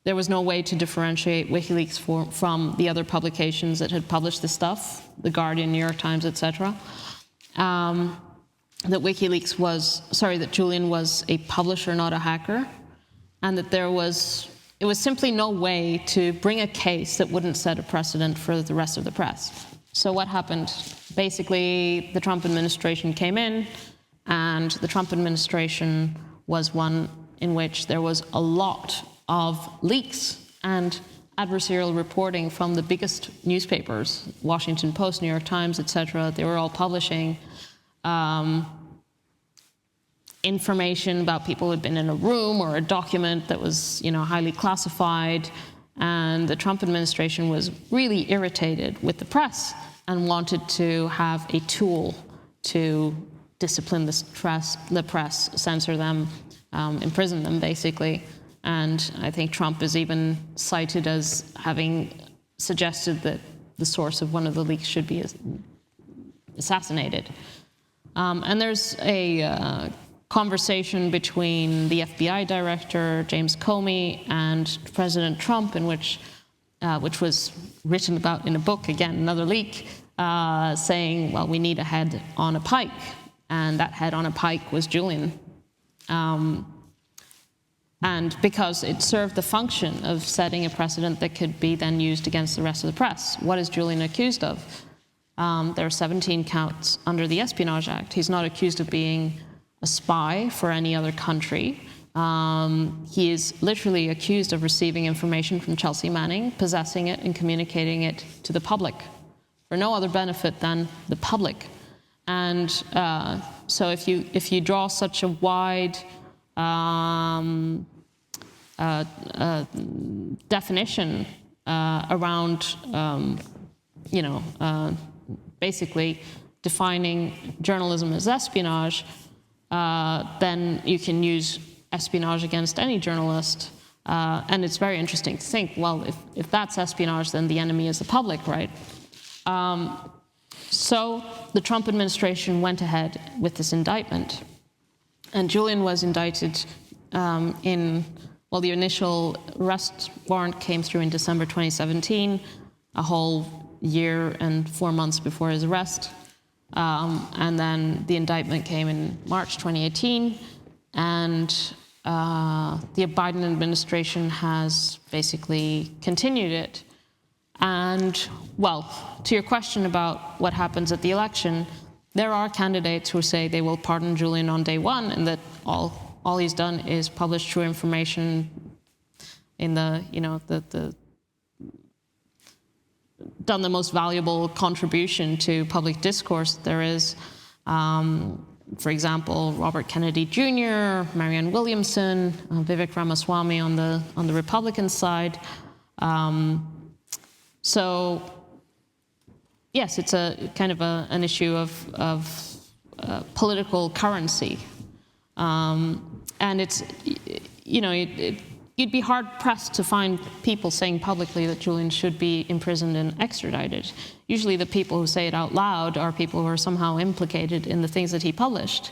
there was no way to differentiate WikiLeaks from the other publications that had published the stuff, The Guardian, New York Times, etc. That that Julian was a publisher, not a hacker, and that it was simply no way to bring a case that wouldn't set a precedent for the rest of the press. So what happened? Basically, the Trump administration came in, and the Trump administration was one in which there was a lot of leaks and adversarial reporting from the biggest newspapers, Washington Post, New York Times, etc. They were all publishing information about people who had been in a room or a document that was, highly classified. And the Trump administration was really irritated with the press and wanted to have a tool to discipline the press, censor them, imprison them, basically. And I think Trump is even cited as having suggested that the source of one of the leaks should be assassinated. And there's a conversation between the FBI director, James Comey, and President Trump, in which was written about in a book, again, another leak, saying, well, we need a head on a pike. And that head on a pike was Julian. And because it served the function of setting a precedent that could be then used against the rest of the press. What is Julian accused of? There are 17 counts under the Espionage Act. He's not accused of being a spy for any other country. He is literally accused of receiving information from Chelsea Manning, possessing it and communicating it to the public for no other benefit than the public. And so if you draw such a wide definition around, basically defining journalism as espionage, then you can use espionage against any journalist. And it's very interesting to think, well, if that's espionage, then the enemy is the public, right? So the Trump administration went ahead with this indictment. And Julian was indicted the initial arrest warrant came through in December 2017, a whole year and 4 months before his arrest. And then the indictment came in March 2018, and the Biden administration has basically continued it. And, well, to your question about what happens at the election, there are candidates who say they will pardon Julian on day one, and that all he's done is publish true information in done the most valuable contribution to public discourse there is. For example, Robert Kennedy Jr., Marianne Williamson, Vivek Ramaswamy on the Republican side. So, yes, it's a kind of an issue of political currency, and it's you'd be hard-pressed to find people saying publicly that Julian should be imprisoned and extradited. Usually the people who say it out loud are people who are somehow implicated in the things that he published.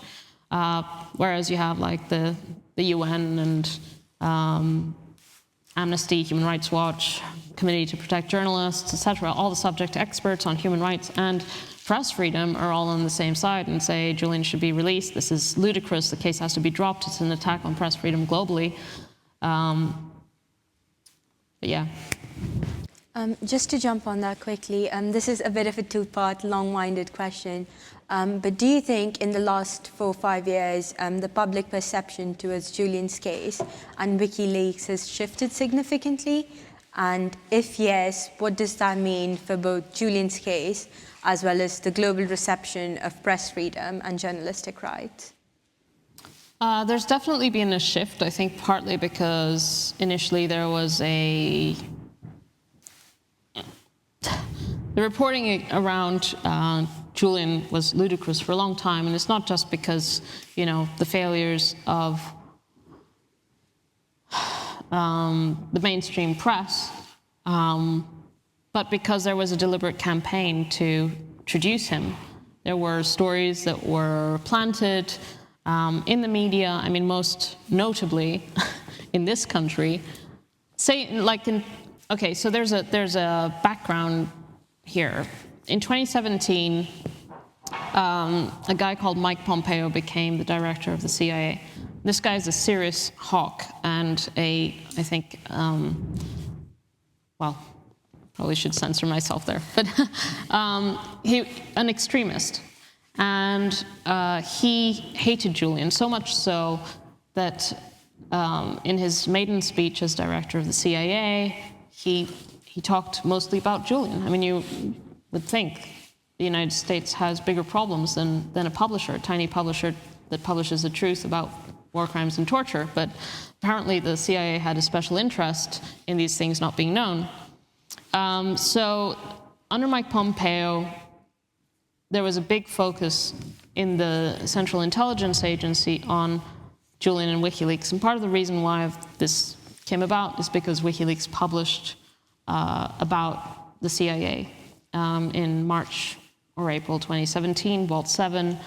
whereas you have like the UN and Amnesty, Human Rights Watch, Committee to Protect Journalists, etc., all the subject experts on human rights and press freedom are all on the same side and say Julian should be released. This is ludicrous. The case has to be dropped. It's an attack on press freedom globally. But yeah. Just to jump on that quickly, this is a bit of a two-part, long-winded question. But do you think in the last 4 or 5 years, the public perception towards Julian's case and WikiLeaks has shifted significantly? And if yes, what does that mean for both Julian's case as well as the global reception of press freedom and journalistic rights? There's definitely been a shift, I think partly because initially there was the reporting around Julian was ludicrous for a long time, and it's not just because, you know, the failures of the mainstream press, but because there was a deliberate campaign to traduce him. There were stories that were planted in the media, I mean, most notably in this country. Okay, so there's a background here. In 2017, a guy called Mike Pompeo became the director of the CIA. This guy's a serious hawk and I think, well, probably should censor myself there, but an extremist. And he hated Julian, so much so that in his maiden speech as director of the CIA, he talked mostly about Julian. I mean, you would think the United States has bigger problems than a publisher, a tiny publisher that publishes the truth about war crimes and torture, but apparently the CIA had a special interest in these things not being known. So under Mike Pompeo, there was a big focus in the Central Intelligence Agency on Julian and WikiLeaks. And part of the reason why this came about is because WikiLeaks published about the CIA in March or April 2017, Vault 7.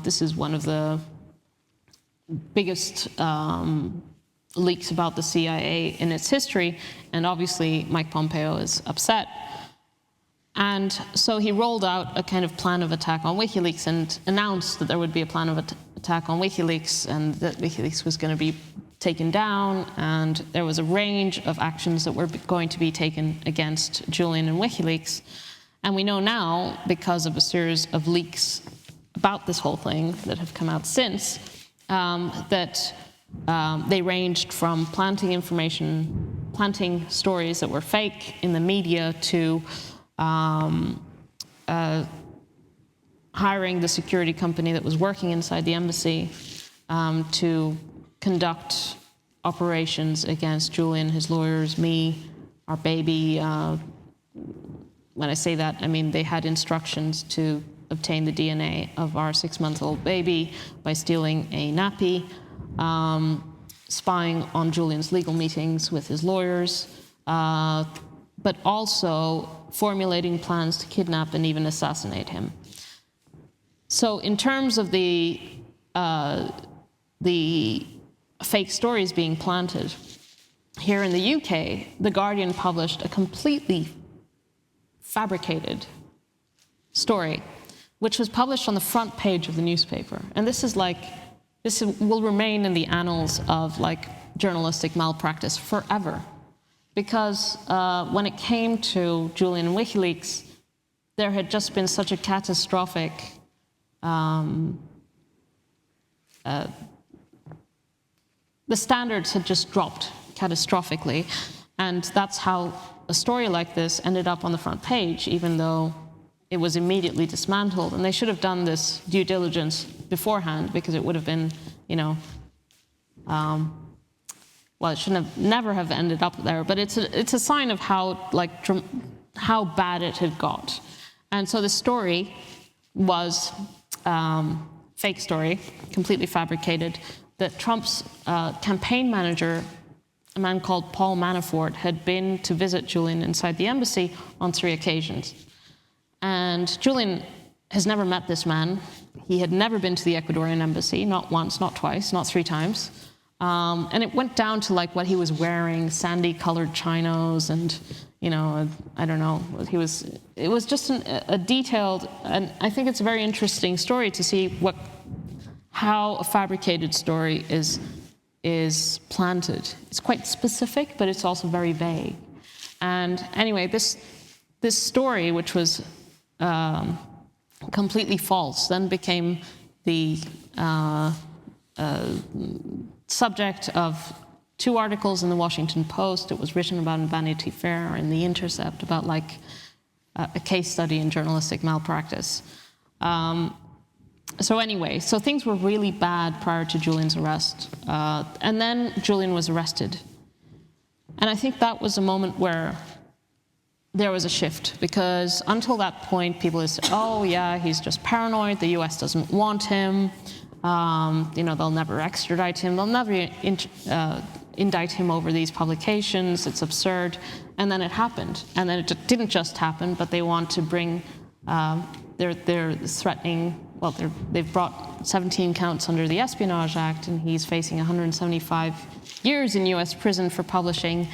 This is one of the biggest leaks about the CIA in its history, and obviously Mike Pompeo is upset. And so he rolled out a kind of plan of attack on WikiLeaks and announced that there would be a plan of attack on WikiLeaks and that WikiLeaks was going to be taken down, and there was a range of actions that were going to be taken against Julian and WikiLeaks. And we know now, because of a series of leaks about this whole thing that have come out since, that they ranged from planting stories that were fake in the media to hiring the security company that was working inside the embassy to conduct operations against Julian, his lawyers, me, our baby. When I say that, I mean they had instructions to obtain the DNA of our 6-month-old baby by stealing a nappy, spying on Julian's legal meetings with his lawyers, but also formulating plans to kidnap and even assassinate him. So in terms of the fake stories being planted, here in the UK, The Guardian published a completely fabricated story, which was published on the front page of the newspaper. And this will remain in the annals of journalistic malpractice forever. Because when it came to Julian and WikiLeaks, there had just been such a catastrophic the standards had just dropped catastrophically, and that's how a story like this ended up on the front page, even though it was immediately dismantled. And they should have done this due diligence beforehand, because it would have been, well, it shouldn't have never have ended up there, but it's a sign of how bad it had got. And so the story was fake story, completely fabricated, that Trump's campaign manager, a man called Paul Manafort, had been to visit Julian inside the embassy on 3 occasions. And Julian has never met this man. he had never been to the Ecuadorian embassy, not once, not twice, not 3 times. And it went down to like what he was wearing, sandy-colored chinos, and I don't know. It was just a detailed, and I think it's a very interesting story to see how a fabricated story is planted. It's quite specific, but it's also very vague. And anyway, this story, which was completely false, then became the subject of 2 articles in the Washington Post. It was written about in Vanity Fair and The Intercept about like a case study in journalistic malpractice. So anyway, so things were really bad prior to Julian's arrest. And then Julian was arrested. And I think that was a moment where there was a shift, because until that point, people said, oh yeah, he's just paranoid, the US doesn't want him, they'll never extradite him, they'll never indict him over these publications, it's absurd. And then it happened. And then it didn't just happen, but they want to bring, they're threatening, well, they've brought 17 counts under the Espionage Act, and he's facing 175 years in US prison for publishing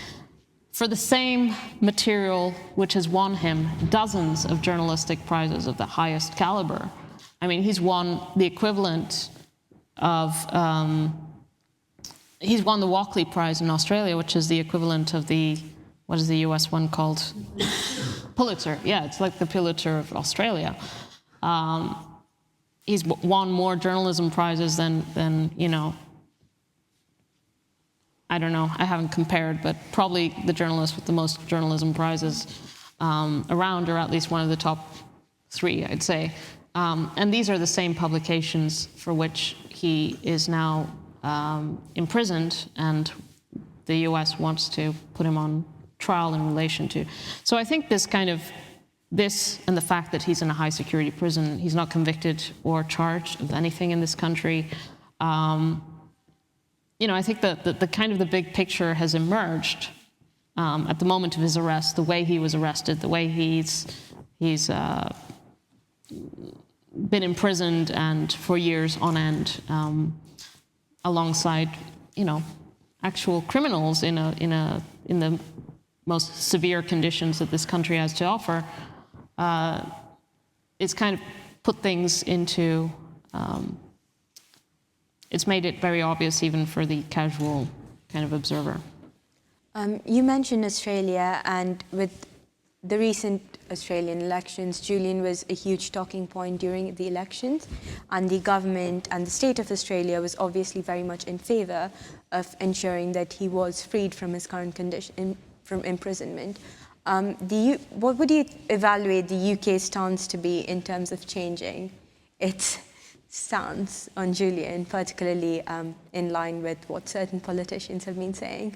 for the same material which has won him dozens of journalistic prizes of the highest caliber. I mean, he's won the equivalent of, he's won the Walkley Prize in Australia, which is the equivalent of the, what is the US one called? Pulitzer. Yeah, it's like the Pulitzer of Australia. He's won more journalism prizes than I don't know, I haven't compared, but probably the journalist with the most journalism prizes around, or at least one of the top 3, I'd say. And these are the same publications for which he is now imprisoned, and the US wants to put him on trial in relation to. So I think this and the fact that he's in a high security prison, he's not convicted or charged of anything in this country, I think the big picture has emerged at the moment of his arrest, the way he was arrested, the way he's been imprisoned and for years on end, alongside actual criminals in the most severe conditions that this country has to offer. It's kind of put things into. It's made it very obvious even for the casual kind of observer. You mentioned Australia, and with the recent Australian elections, Julian was a huge talking point during the elections, and the government and the state of Australia was obviously very much in favour of ensuring that he was freed from his current condition, from imprisonment. What would you evaluate the UK's stance to be in terms of changing its stance on Julian, particularly in line with what certain politicians have been saying?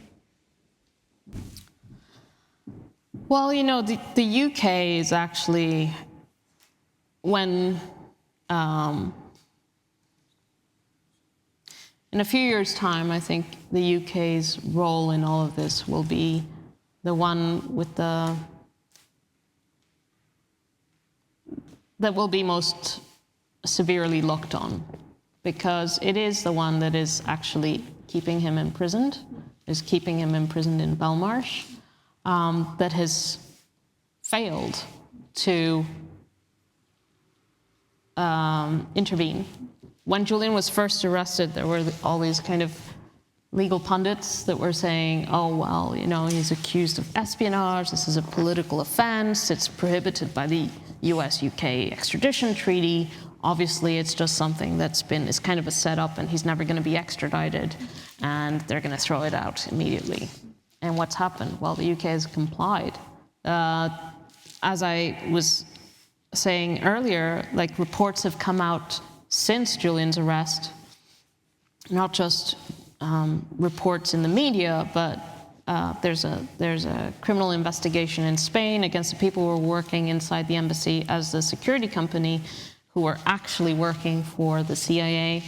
Well, the UK is actually, when in a few years' time, I think the UK's role in all of this will be the one that will be most severely looked on, because it is the one that is actually keeping him imprisoned, in Belmarsh, that has failed to intervene. When Julian was first arrested, there were all these kind of legal pundits that were saying, oh, well, he's accused of espionage, this is a political offense, it's prohibited by the US-UK extradition treaty. Obviously, it's just something it's kind of a setup, and he's never going to be extradited, and they're going to throw it out immediately. And what's happened? Well, the UK has complied. As I was saying earlier, like, reports have come out since Julian's arrest, not just reports in the media, but there's a criminal investigation in Spain against the people who were working inside the embassy as the security company, who were actually working for the CIA.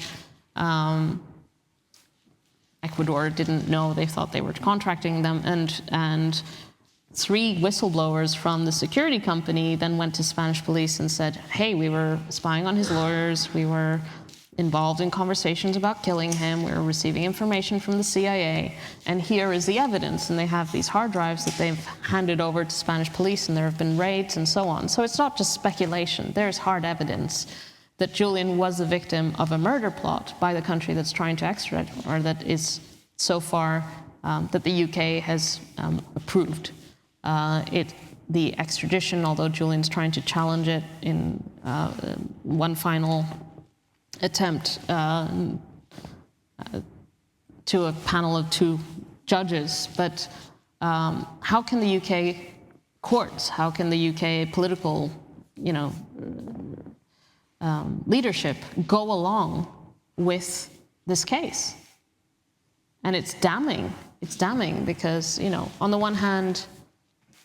Ecuador didn't know, they thought they were contracting them, and 3 whistleblowers from the security company then went to Spanish police and said, hey, we were spying on his lawyers, we were involved in conversations about killing him, we were receiving information from the CIA, and here is the evidence. And they have these hard drives that they've handed over to Spanish police, and there have been raids and so on. So it's not just speculation, there's hard evidence that Julian was the victim of a murder plot by the country that's trying to extradite, or that is so far that the UK has approved. The extradition, although Julian's trying to challenge it in one final attempt to a panel of 2 judges. But how can the UK courts, how can the UK political, leadership go along with this case? And it's damning. It's damning because, on the one hand,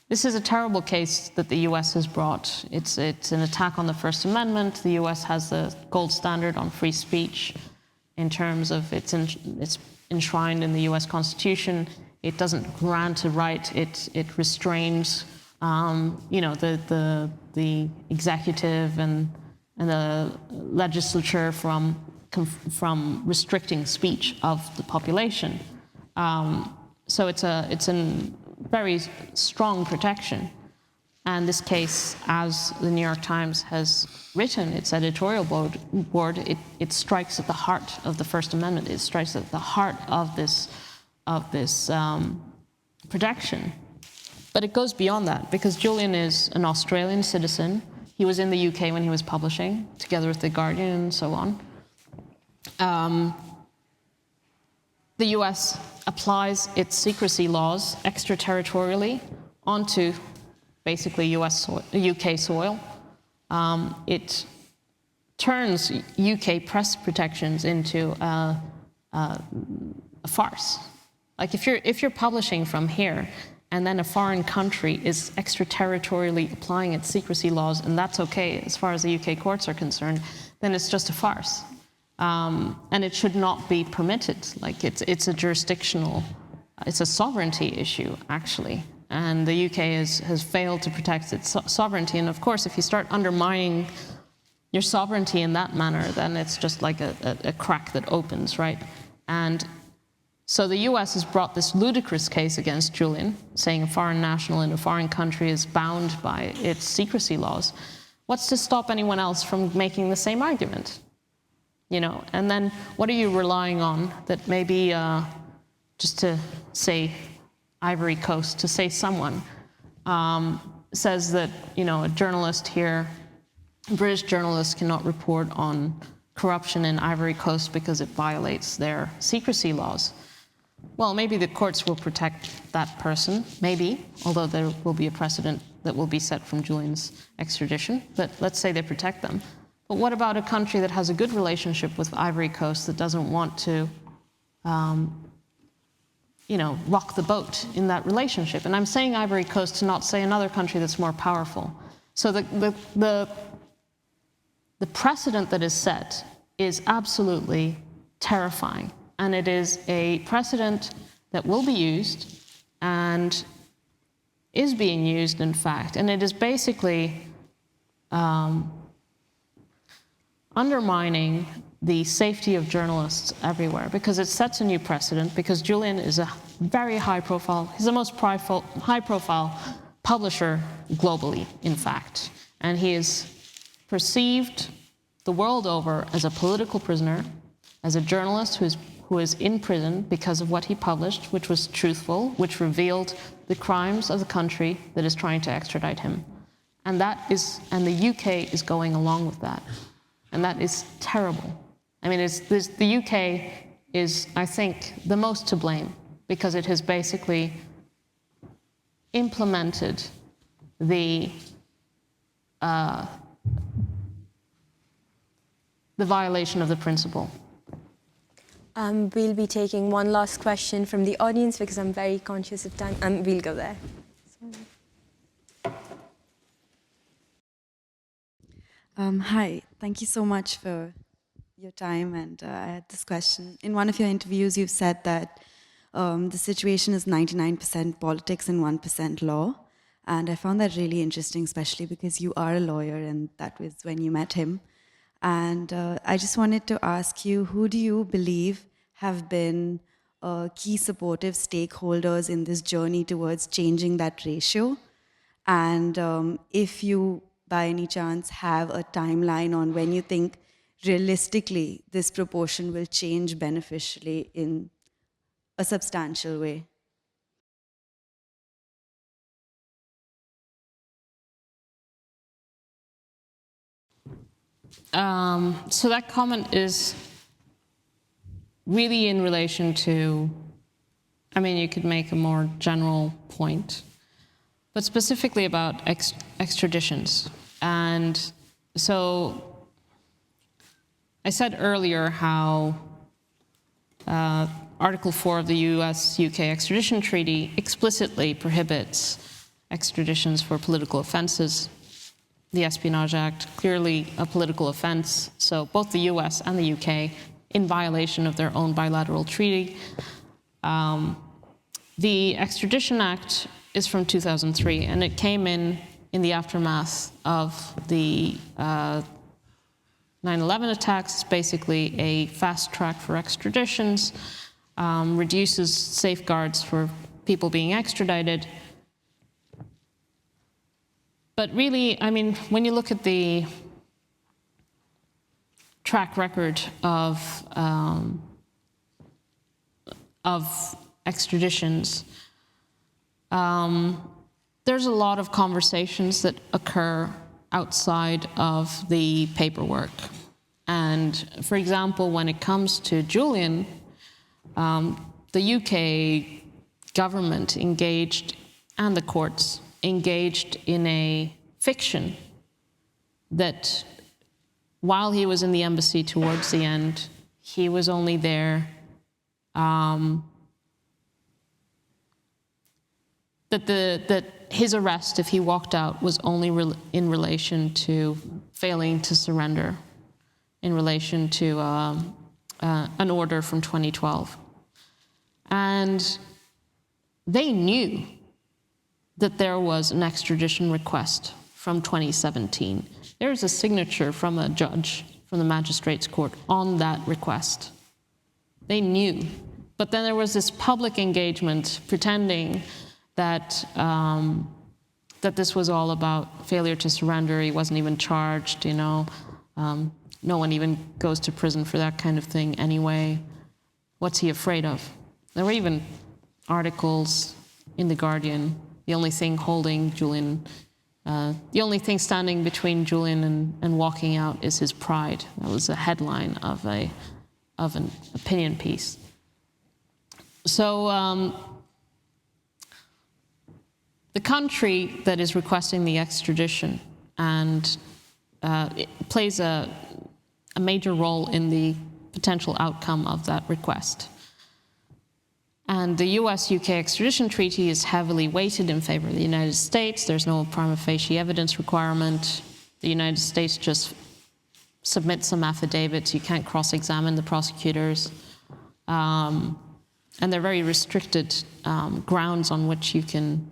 this is a terrible case that the US has brought. It's an attack on the First Amendment. The US has the gold standard on free speech in terms of it's enshrined in the US Constitution. It doesn't grant a right. It restrains, the executive and the legislature from restricting speech of the population. So it's a very strong protection. And this case, as the New York Times has written, its editorial board, it strikes at the heart of the First Amendment. It strikes at the heart of this protection. But it goes beyond that, because Julian is an Australian citizen. He was in the UK when he was publishing, together with The Guardian and so on. The US applies its secrecy laws extraterritorially onto basically UK soil. It turns UK press protections into a farce. Like if you're publishing from here, and then a foreign country is extraterritorially applying its secrecy laws, and that's okay as far as the UK courts are concerned, then it's just a farce. And it should not be permitted. Like it's a jurisdictional, it's a sovereignty issue, actually. And the UK has failed to protect its sovereignty. And of course, if you start undermining your sovereignty in that manner, then it's just like a crack that opens, right? And so the US has brought this ludicrous case against Julian, saying a foreign national in a foreign country is bound by its secrecy laws. What's to stop anyone else from making the same argument? And then what are you relying on that maybe, just to say Ivory Coast, to say someone, says that, a journalist here, a British journalist cannot report on corruption in Ivory Coast because it violates their secrecy laws. Well, maybe the courts will protect that person, maybe, although there will be a precedent that will be set from Julian's extradition, but let's say they protect them. But what about a country that has a good relationship with Ivory Coast that doesn't want to, rock the boat in that relationship? And I'm saying Ivory Coast to not say another country that's more powerful. So the precedent that is set is absolutely terrifying. And it is a precedent that will be used and is being used, in fact. And it is basically undermining the safety of journalists everywhere, because it sets a new precedent, because Julian is a very high-profile, he's the most high-profile publisher globally, in fact. And he is perceived the world over as a political prisoner, as a journalist who is in prison because of what he published, which was truthful, which revealed the crimes of the country that is trying to extradite him. And the UK is going along with that. And that is terrible. I mean, the UK is, I think, the most to blame, because it has basically implemented the violation of the principle. We'll be taking one last question from the audience, because I'm very conscious of time. We'll go there. Hi, thank you so much for your time. And I had this question. In one of your interviews, you said that the situation is 99% politics and 1% law. And I found that really interesting, especially because you are a lawyer and that was when you met him. And I just wanted to ask you, who do you believe have been key supportive stakeholders in this journey towards changing that ratio? And if you, by any chance, have a timeline on when you think realistically this proportion will change beneficially in a substantial way. So that comment is really in relation to, I mean, you could make a more general point, but specifically about extraditions. And so I said earlier how Article 4 of the US-UK extradition treaty explicitly prohibits extraditions for political offenses. The Espionage Act, clearly a political offense, so both the US and the UK in violation of their own bilateral treaty. The Extradition Act is from 2003, and it came in the aftermath of the 9/11 attacks. It's basically a fast track for extraditions, reduces safeguards for people being extradited. But really, I mean, when you look at the track record of extraditions, there's a lot of conversations that occur outside of the paperwork. And for example, when it comes to Julian, the UK government engaged, and the courts engaged in a fiction that while he was in the embassy towards the end, he was only there that his arrest, if he walked out, was only in relation to failing to surrender, in relation to an order from 2012. And they knew that there was an extradition request from 2017. There is a signature from a judge from the magistrate's court on that request. They knew. But then there was this public engagement pretending that that this was all about failure to surrender. He wasn't even charged, you know. No one even goes to prison for that kind of thing anyway. What's he afraid of? There were even articles in The Guardian. The only thing holding Julian, the only thing standing between Julian and walking out is his pride. That was a headline of an opinion piece. So the country that is requesting the extradition and it plays a major role in the potential outcome of that request. And the US-UK extradition treaty is heavily weighted in favor of the United States. There's no prima facie evidence requirement. The United States just submits some affidavits. You can't cross-examine the prosecutors. And they're very restricted grounds on which you can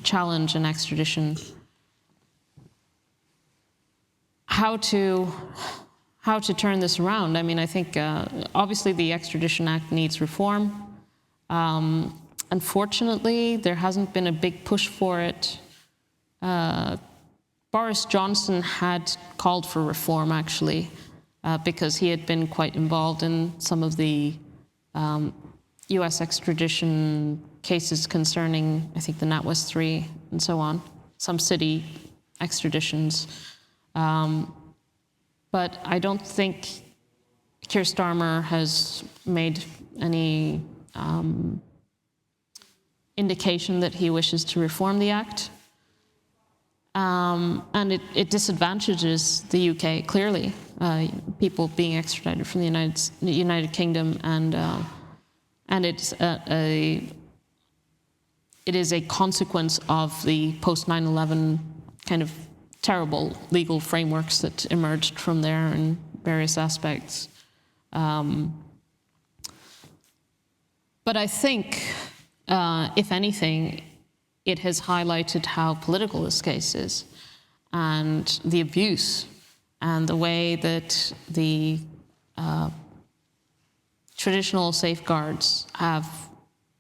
challenge an extradition. How to turn this around? I mean, I think obviously the Extradition Act needs reform. Unfortunately, there hasn't been a big push for it. Boris Johnson had called for reform, actually, because he had been quite involved in some of the US extradition cases concerning, I think, the NatWest 3 and so on, some city extraditions. But I don't think Keir Starmer has made any indication that he wishes to reform the Act. And it disadvantages the UK, clearly, people being extradited from the United Kingdom, and it is a consequence of the post-9/11 kind of terrible legal frameworks that emerged from there in various aspects. But I think, if anything, it has highlighted how political this case is, and the abuse, and the way that the traditional safeguards have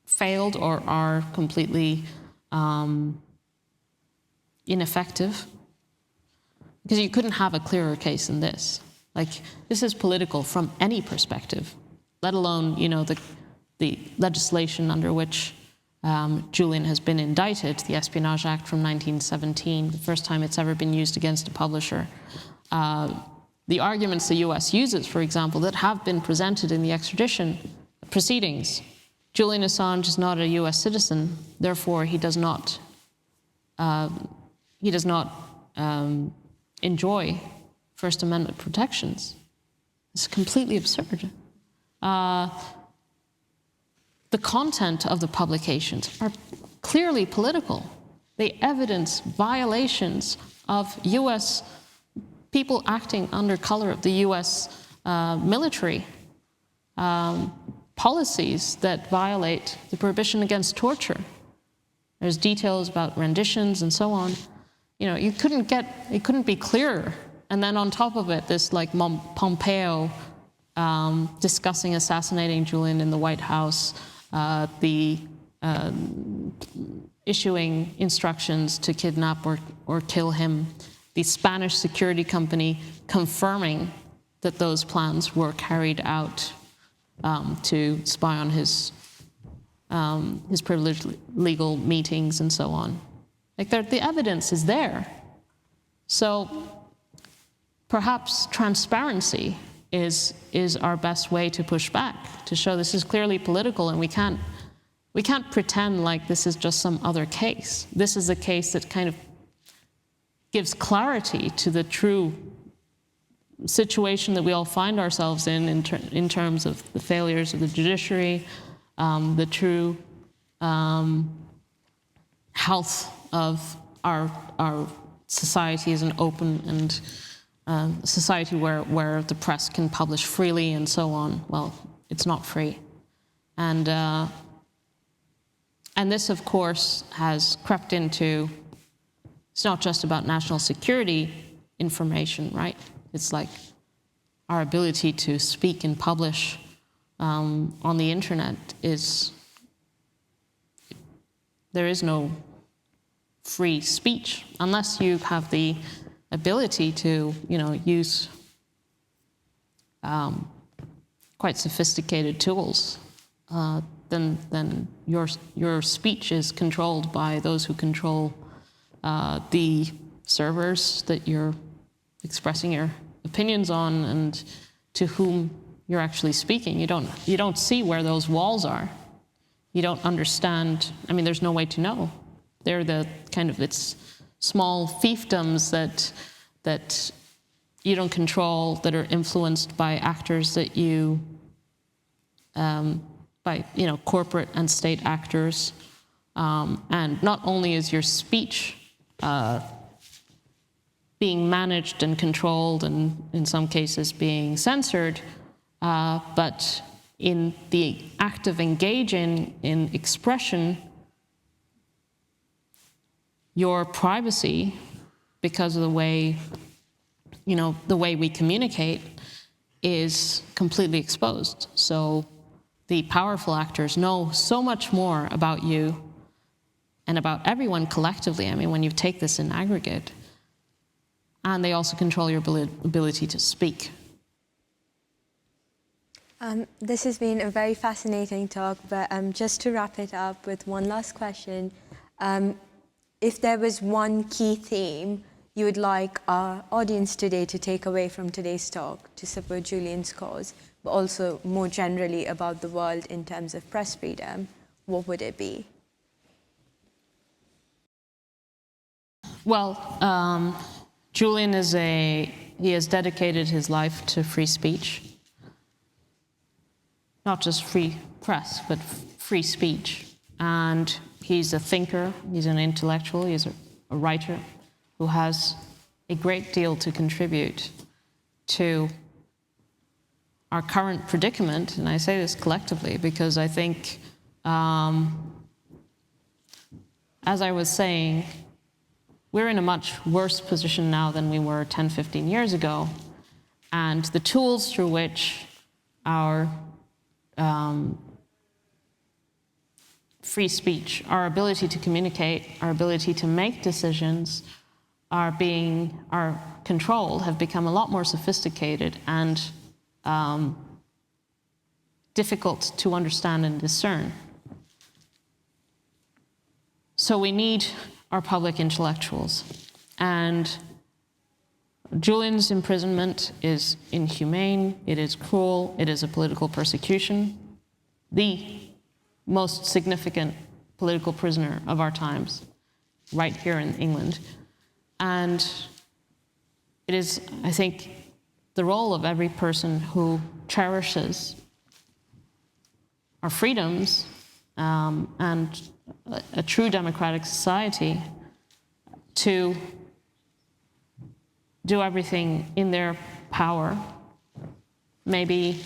failed or are completely ineffective. Because you couldn't have a clearer case than this. Like, this is political from any perspective, let alone, you know, the legislation under which Julian has been indicted, the Espionage Act from 1917, the first time it's ever been used against a publisher. The arguments the US uses, for example, that have been presented in the extradition proceedings. Julian Assange is not a US citizen, therefore he does not enjoy First Amendment protections. It's completely absurd. The content of the publications are clearly political. They evidence violations of US people acting under color of the US military, policies that violate the prohibition against torture. There's details about renditions and so on. You know, it couldn't be clearer. And then on top of it, this like Pompeo discussing assassinating Julian in the White House, issuing instructions to kidnap or kill him, the Spanish security company confirming that those plans were carried out to spy on his privileged legal meetings and so on. Like, the evidence is there. So perhaps transparency is our best way to push back, to show this is clearly political, and we can't pretend like this is just some other case. This is a case that kind of gives clarity to the true situation that we all find ourselves in terms of the failures of the judiciary, the true health of our society as an open and society where the press can publish freely and so on. Well, it's not free. And this, of course, has crept into, it's not just about national security information, right? It's like our ability to speak and publish on the internet there is no free speech unless you have the ability to, you know, use quite sophisticated tools. Then your speech is controlled by those who control the servers that you're expressing your opinions on and to whom you're actually speaking. You don't see where those walls are. You don't understand. I mean, there's no way to know. They're the kind of, it's small fiefdoms that you don't control, that are influenced by actors that you, by, you know, corporate and state actors. And not only is your speech being managed and controlled and in some cases being censored, but in the act of engaging in expression, your privacy, because of the way, you know, the way we communicate, is completely exposed. So the powerful actors know so much more about you and about everyone collectively. I mean, when you take this in aggregate, and they also control your ability to speak. This has been a very fascinating talk, but just to wrap it up with one last question, if there was one key theme you would like our audience today to take away from today's talk to support Julian's cause, but also more generally about the world in terms of press freedom, what would it be? Well, Julian he has dedicated his life to free speech. Not just free press, but free speech. And he's a thinker, he's an intellectual, he's a writer who has a great deal to contribute to our current predicament. And I say this collectively because I think As I was saying, we're in a much worse position now than we were 10, 15 years ago. And the tools through which our free speech, our ability to communicate, our ability to make decisions are controlled have become a lot more sophisticated and difficult to understand and discern. So we need our public intellectuals. And Julian's imprisonment is inhumane, it is cruel, it is a political persecution. The most significant political prisoner of our times, right here in England. And it is, I think, the role of every person who cherishes our freedoms and a true democratic society to do everything in their power. Maybe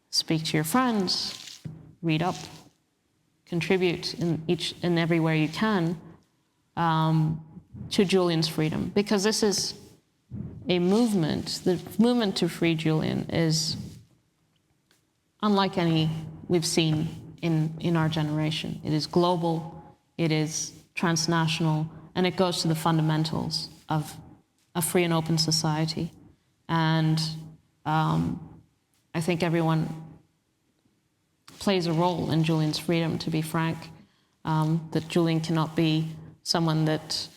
speak to your friends, read up, contribute in each and every way you can to Julian's freedom. Because this is a movement, the movement to free Julian is unlike any we've seen in our generation. It is global, it is transnational, and it goes to the fundamentals of a free and open society. And I think everyone plays a role in Julian's freedom, to be frank, that Julian cannot be someone that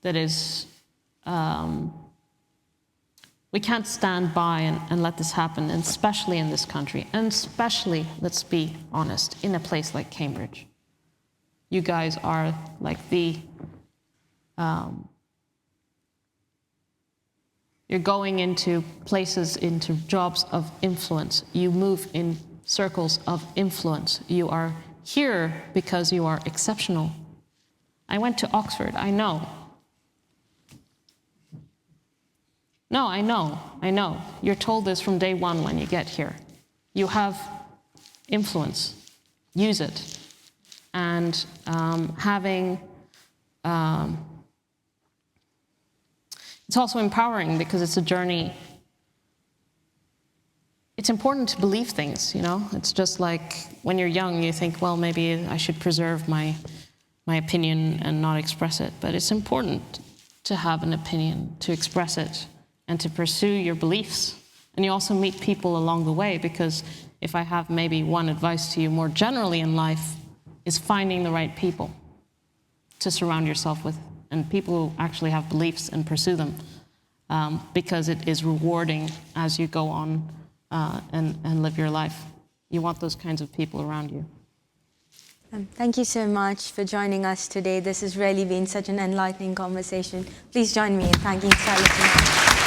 is, we can't stand by and let this happen, and especially in this country, and especially, let's be honest, in a place like Cambridge. You guys are like you're going into places, into jobs of influence. You move in circles of influence. You are here because you are exceptional. I went to Oxford, I know. No, I know. You're told this from day one when you get here. You have influence. Use it. And it's also empowering because it's a journey. It's important to believe things, you know? It's just like when you're young, you think, well, maybe I should preserve my opinion and not express it. But it's important to have an opinion, to express it, and to pursue your beliefs. And you also meet people along the way, because if I have maybe one advice to you more generally in life, is finding the right people to surround yourself with, and people who actually have beliefs and pursue them, because it is rewarding as you go on and live your life. You want those kinds of people around you. Thank you so much for joining us today. This has really been such an enlightening conversation. Please join me in thanking Stella so much.